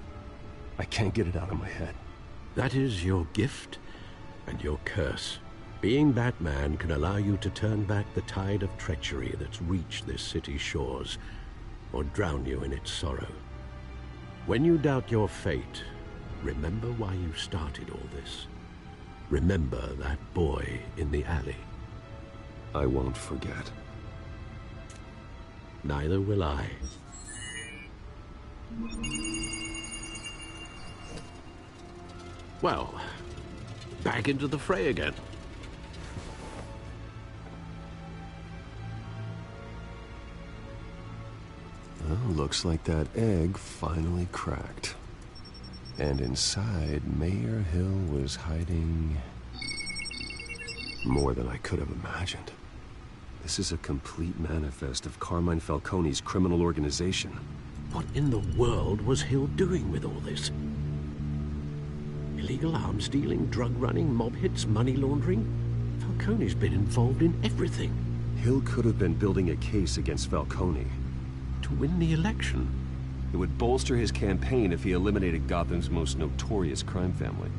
I can't get it out of my head. That is your gift and your curse. Being Batman can allow you to turn back the tide of treachery that's reached this city's shores, or drown you in its sorrow. When you doubt your fate, remember why you started all this. Remember that boy in the alley. I won't forget. Neither will I. Well, back into the fray again. Well, looks like that egg finally cracked. And inside, Mayor Hill was hiding more than I could have imagined. This is a complete manifest of Carmine Falcone's criminal organization. What in the world was Hill doing with all this? Illegal arms dealing, drug running, mob hits, money laundering? Falcone's been involved in everything. Hill could have been building a case against Falcone. To win the election. It would bolster his campaign if he eliminated Gotham's most notorious crime family.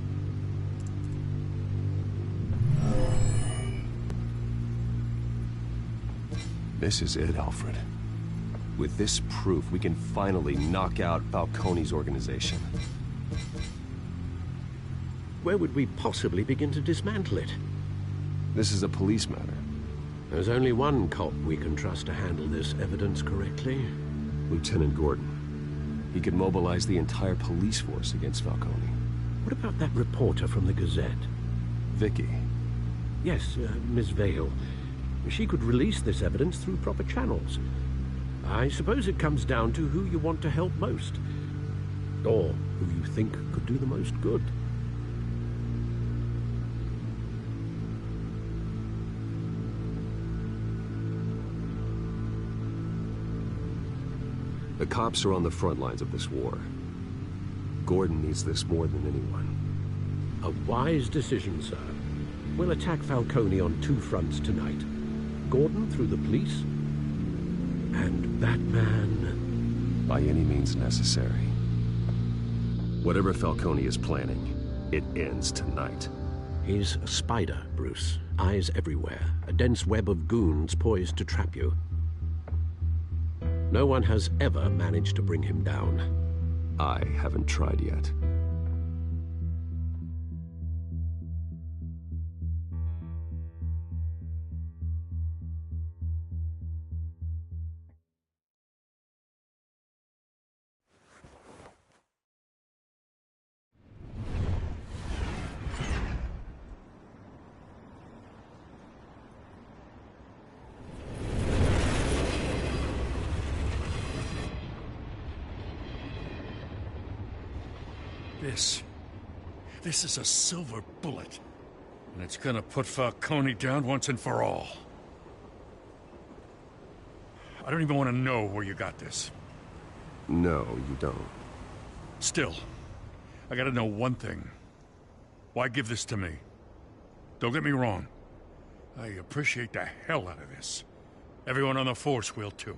This is it, Alfred. With this proof, we can finally knock out Falcone's organization. Where would we possibly begin to dismantle it? This is a police matter. There's only one cop we can trust to handle this evidence correctly. Lieutenant Gordon. He could mobilize the entire police force against Falcone. What about that reporter from the Gazette? Vicky. Yes, Miss Vale. She could release this evidence through proper channels. I suppose it comes down to who you want to help most. Or who you think could do the most good. The cops are on the front lines of this war. Gordon needs this more than anyone. A wise decision, sir. We'll attack Falcone on two fronts tonight. Gordon through the police, and Batman... by any means necessary. Whatever Falcone is planning, it ends tonight. He's a spider, Bruce. Eyes everywhere. A dense web of goons poised to trap you. No one has ever managed to bring him down. I haven't tried yet. This is a silver bullet. And it's gonna put Falcone down once and for all. I don't even want to know where you got this. No, you don't. Still, I gotta know one thing. Why give this to me? Don't get me wrong. I appreciate the hell out of this. Everyone on the Force will too.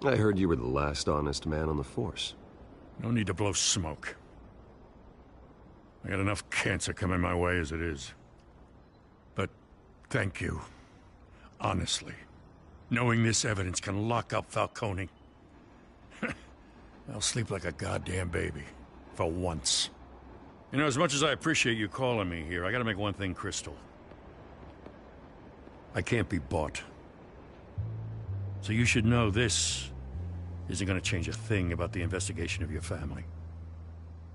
I heard you were the last honest man on the Force. No need to blow smoke. I got enough cancer coming my way as it is. But thank you. Honestly. Knowing this evidence can lock up Falcone. I'll sleep like a goddamn baby. For once. You know, as much as I appreciate you calling me here, I gotta make one thing crystal. I can't be bought. So you should know this isn't gonna change a thing about the investigation of your family.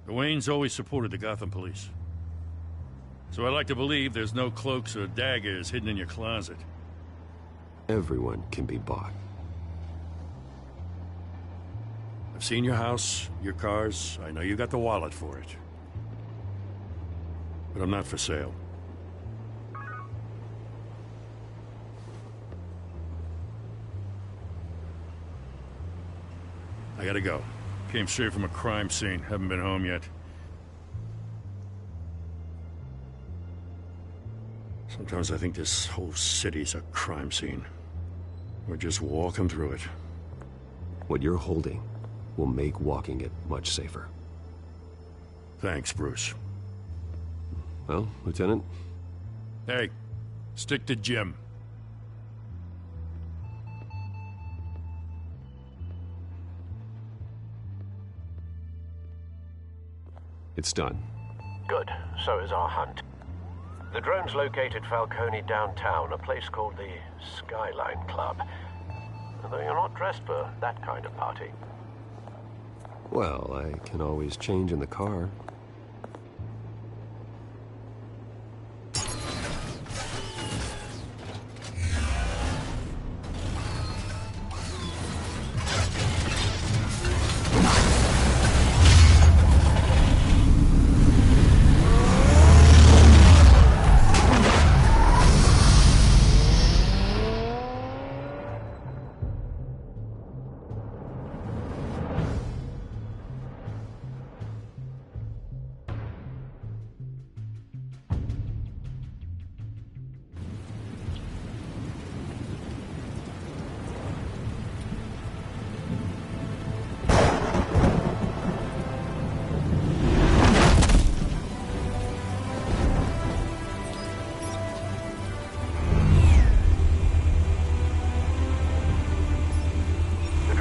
The Waynes always supported the Gotham police. So I like to believe there's no cloaks or daggers hidden in your closet. Everyone can be bought. I've seen your house, your cars. I know you got the wallet for it. But I'm not for sale. I gotta go. Came straight from a crime scene. Haven't been home yet. Sometimes I think this whole city's a crime scene. We're just walking through it. What you're holding will make walking it much safer. Thanks, Bruce. Well, Lieutenant? Hey, stick to Jim. It's done. Good. So is our hunt. The drones located Falcone downtown, a place called the Skyline Club. Although you're not dressed for that kind of party. Well, I can always change in the car.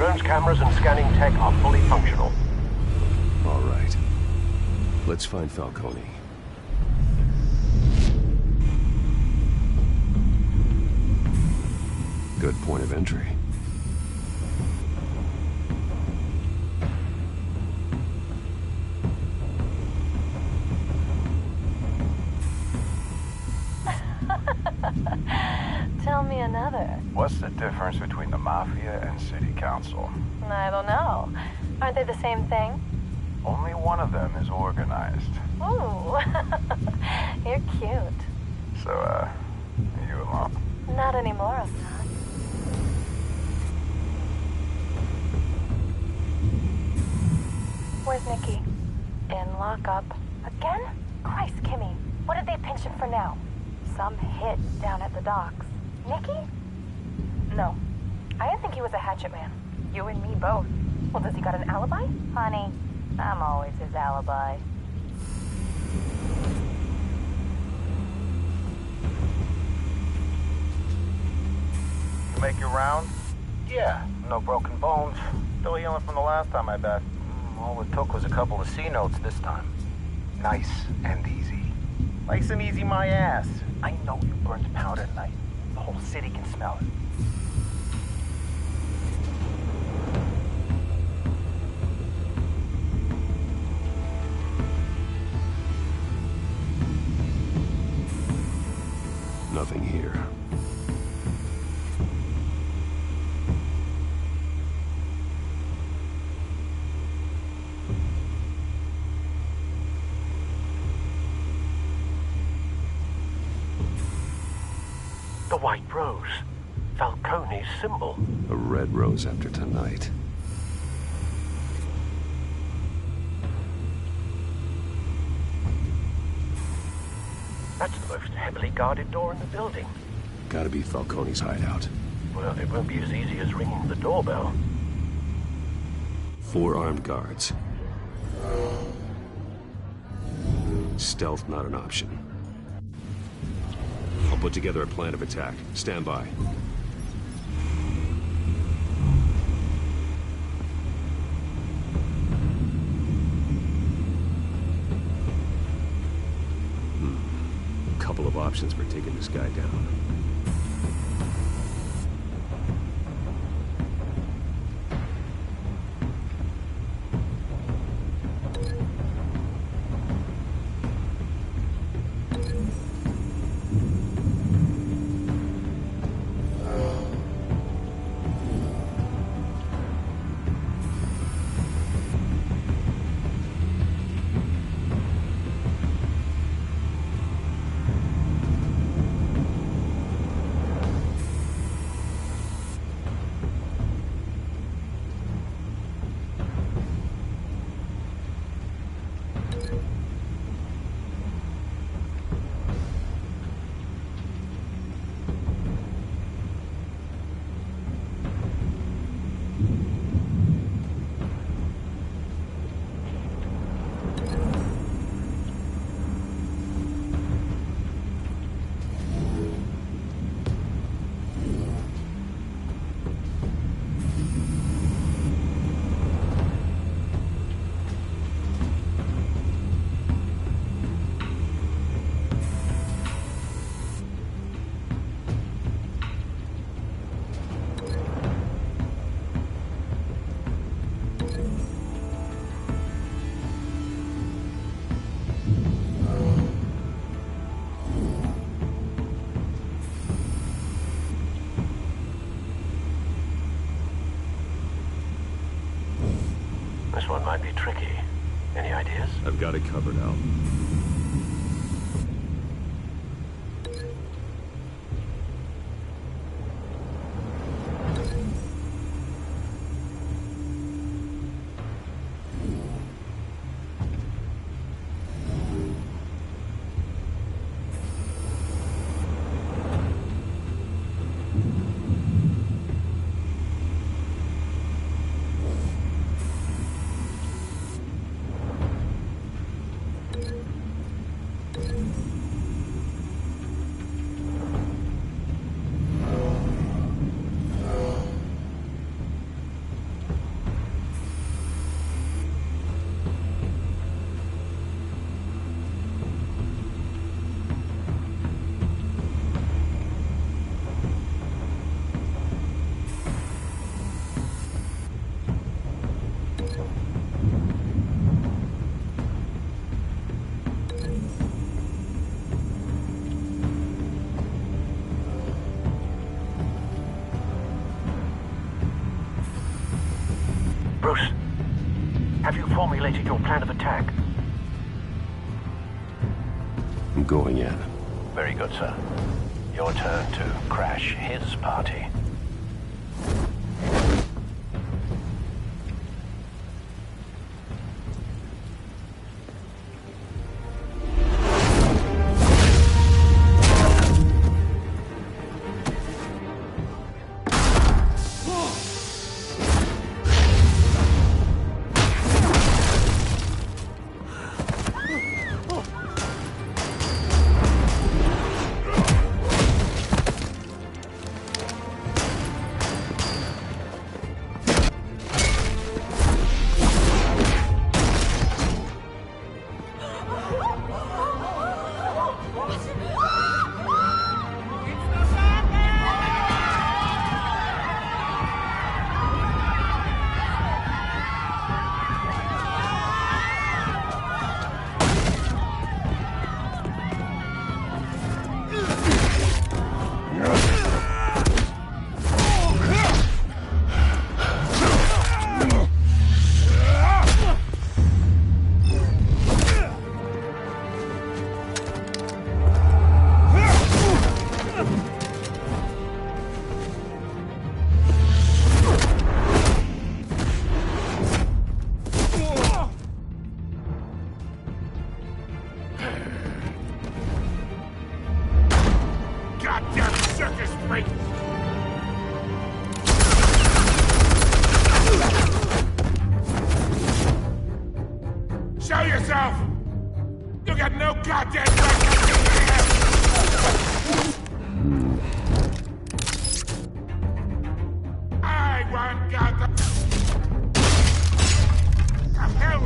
drone's cameras and scanning tech are fully functional. All right. Let's find Falcone. Good point of entry. Tell me another. What's the difference between the Mafia and City Council? I don't know. Aren't they the same thing? Only one of them is organized. Ooh, you're cute. So, are you alone? Not anymore, Assad. Where's Nikki? In lockup. Again? Christ, Kimmy. What did they pinch him for now? Some hit down at the docks. Nikki? No. I didn't think he was a hatchet man. You and me both. Well, does he got an alibi? Honey, I'm always his alibi. You make your round? Yeah, no broken bones. Still healing from the last time, I bet. All it took was a couple of C notes this time. Nice and easy. Nice and easy my ass. I know you burned powder tonight. The whole city can smell it. Nothing here. The white rose. Falcone's symbol. A red rose after tonight. That's the most heavily guarded door in the building. Gotta be Falcone's hideout. Well, it won't be as easy as ringing the doorbell. 4 armed guards. Stealth not an option. I'll put together a plan of attack. Stand by. Couple of options for taking this guy down. This one might be tricky. Any ideas? I've got it covered, Al. Bruce, have you formulated your plan of attack? I'm going in. Very good, sir. Your turn to crash his party. Show yourself! You got no goddamn right to be here! I want Gotham! The hell?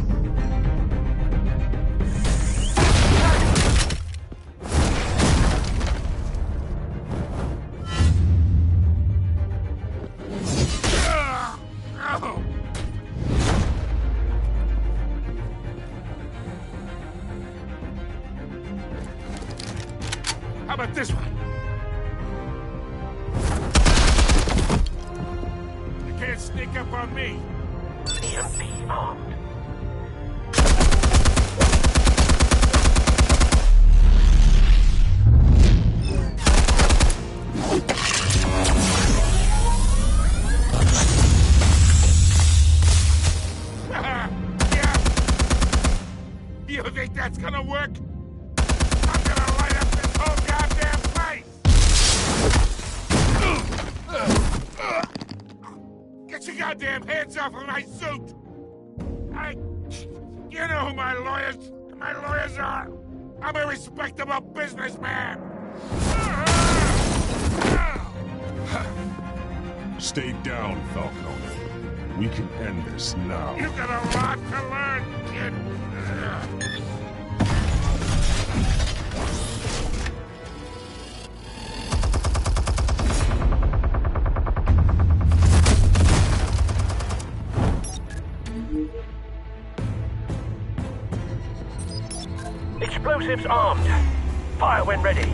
How about this one? You can't sneak up on me. EMP armed. Yeah. You think that's gonna work? I'm gonna light up this whole goddamn place! Get your goddamn hands off of my suit! You know who my lawyers are! I'm a respectable businessman! Stay down, Falcone. We can end this now. You got a lot to learn, kid! Explosives armed. Fire when ready.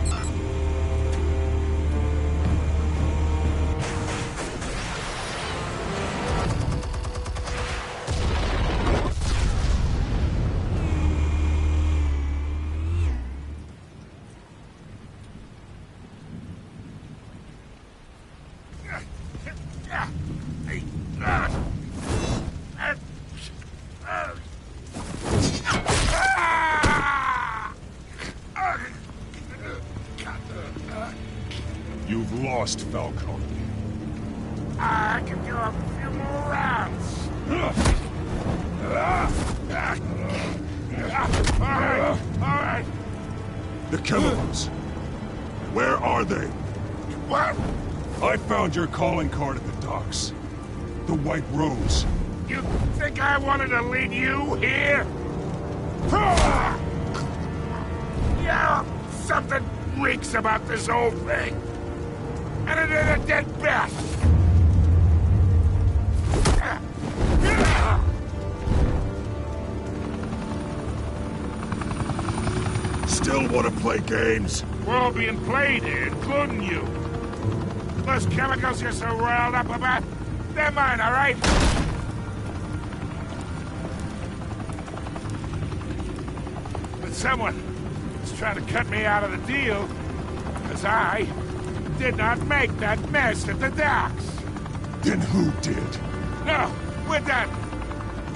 You've lost, Falcone. I can do a few more rounds. All right. The chemicals. Where are they? What? I found your calling card at the docks. The White Rose. You think I wanted to lead you here? Yeah, something reeks about this whole thing. And it ain't a dead bat. Still want to play games? We're all being played here, including you. Those chemicals you're so riled up about, they're mine, all right? someone is trying to cut me out of the deal, because I did not make that mess at the docks. Then who did? No, we're done.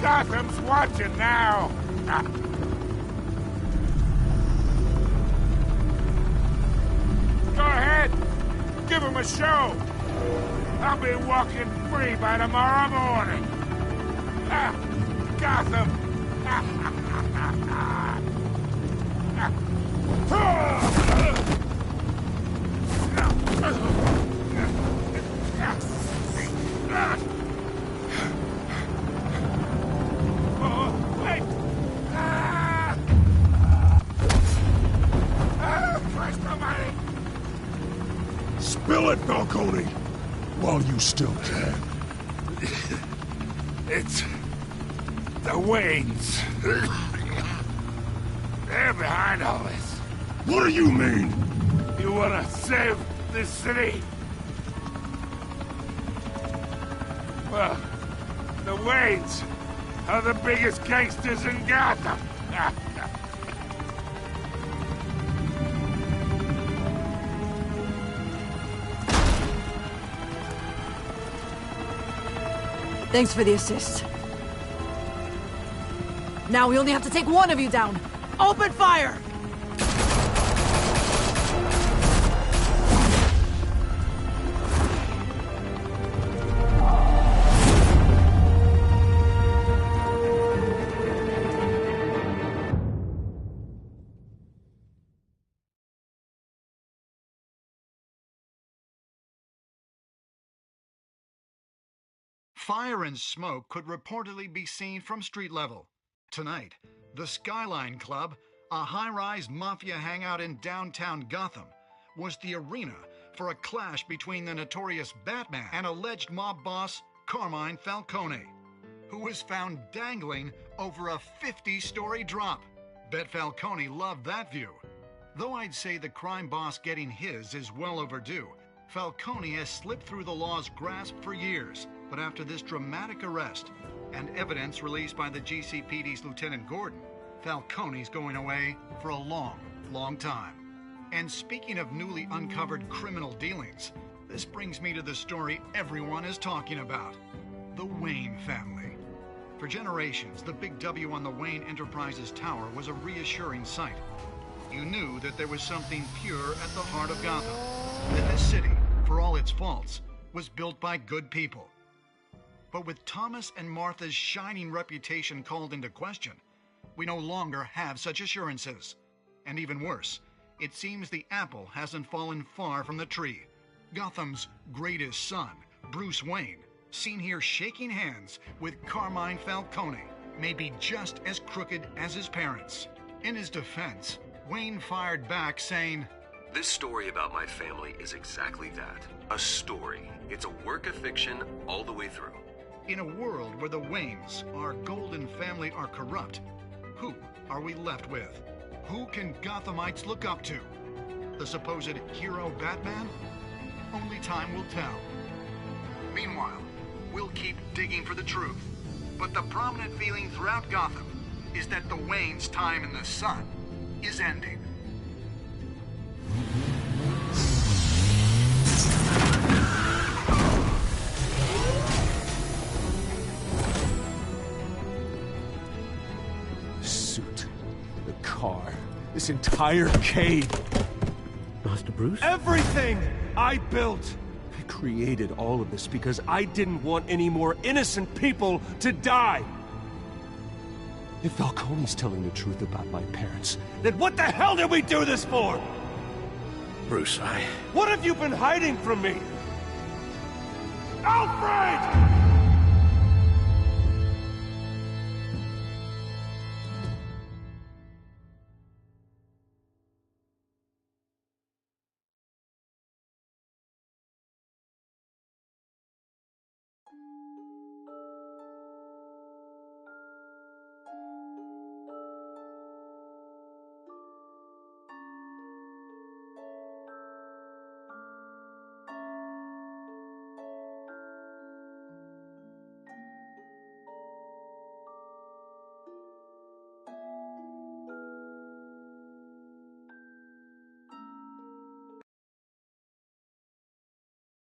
Gotham's watching now. Go ahead. Give him a show. I'll be walking free by tomorrow morning. Gotham. Wait. Christ almighty. Spill it, Falcone! While you still can. It's the Waynes. They're behind all this. What do you mean? You wanna save this city? Well, the Waynes are the biggest gangsters in Gotham. Thanks for the assist. Now we only have to take one of you down. Open fire! Fire and smoke could reportedly be seen from street level. Tonight, the Skyline Club, a high-rise mafia hangout in downtown Gotham, was the arena for a clash between the notorious Batman and alleged mob boss Carmine Falcone, who was found dangling over a 50-story drop. Bet Falcone loved that view. Though I'd say the crime boss getting his is well overdue, Falcone has slipped through the law's grasp for years. But after this dramatic arrest and evidence released by the GCPD's Lieutenant Gordon, Falcone's going away for a long, long time. And speaking of newly uncovered criminal dealings, this brings me to the story everyone is talking about: the Wayne family. For generations, the big W on the Wayne Enterprises tower was a reassuring sight. You knew that there was something pure at the heart of Gotham, that this city, for all its faults, was built by good people. But with Thomas and Martha's shining reputation called into question, we no longer have such assurances. And even worse, it seems the apple hasn't fallen far from the tree. Gotham's greatest son, Bruce Wayne, seen here shaking hands with Carmine Falcone, may be just as crooked as his parents. In his defense, Wayne fired back saying, "This story about my family is exactly that. A story. It's a work of fiction all the way through." In a world where the Waynes, our golden family, are corrupt, who are we left with? Who can Gothamites look up to? The supposed hero Batman? Only time will tell. Meanwhile, we'll keep digging for the truth. But the prominent feeling throughout Gotham is that the Waynes' time in the sun is ending. This entire cave. Master Bruce? Everything I built. I created all of this because I didn't want any more innocent people to die. If Falcone's telling the truth about my parents, then what the hell did we do this for? Bruce, What have you been hiding from me? Alfred!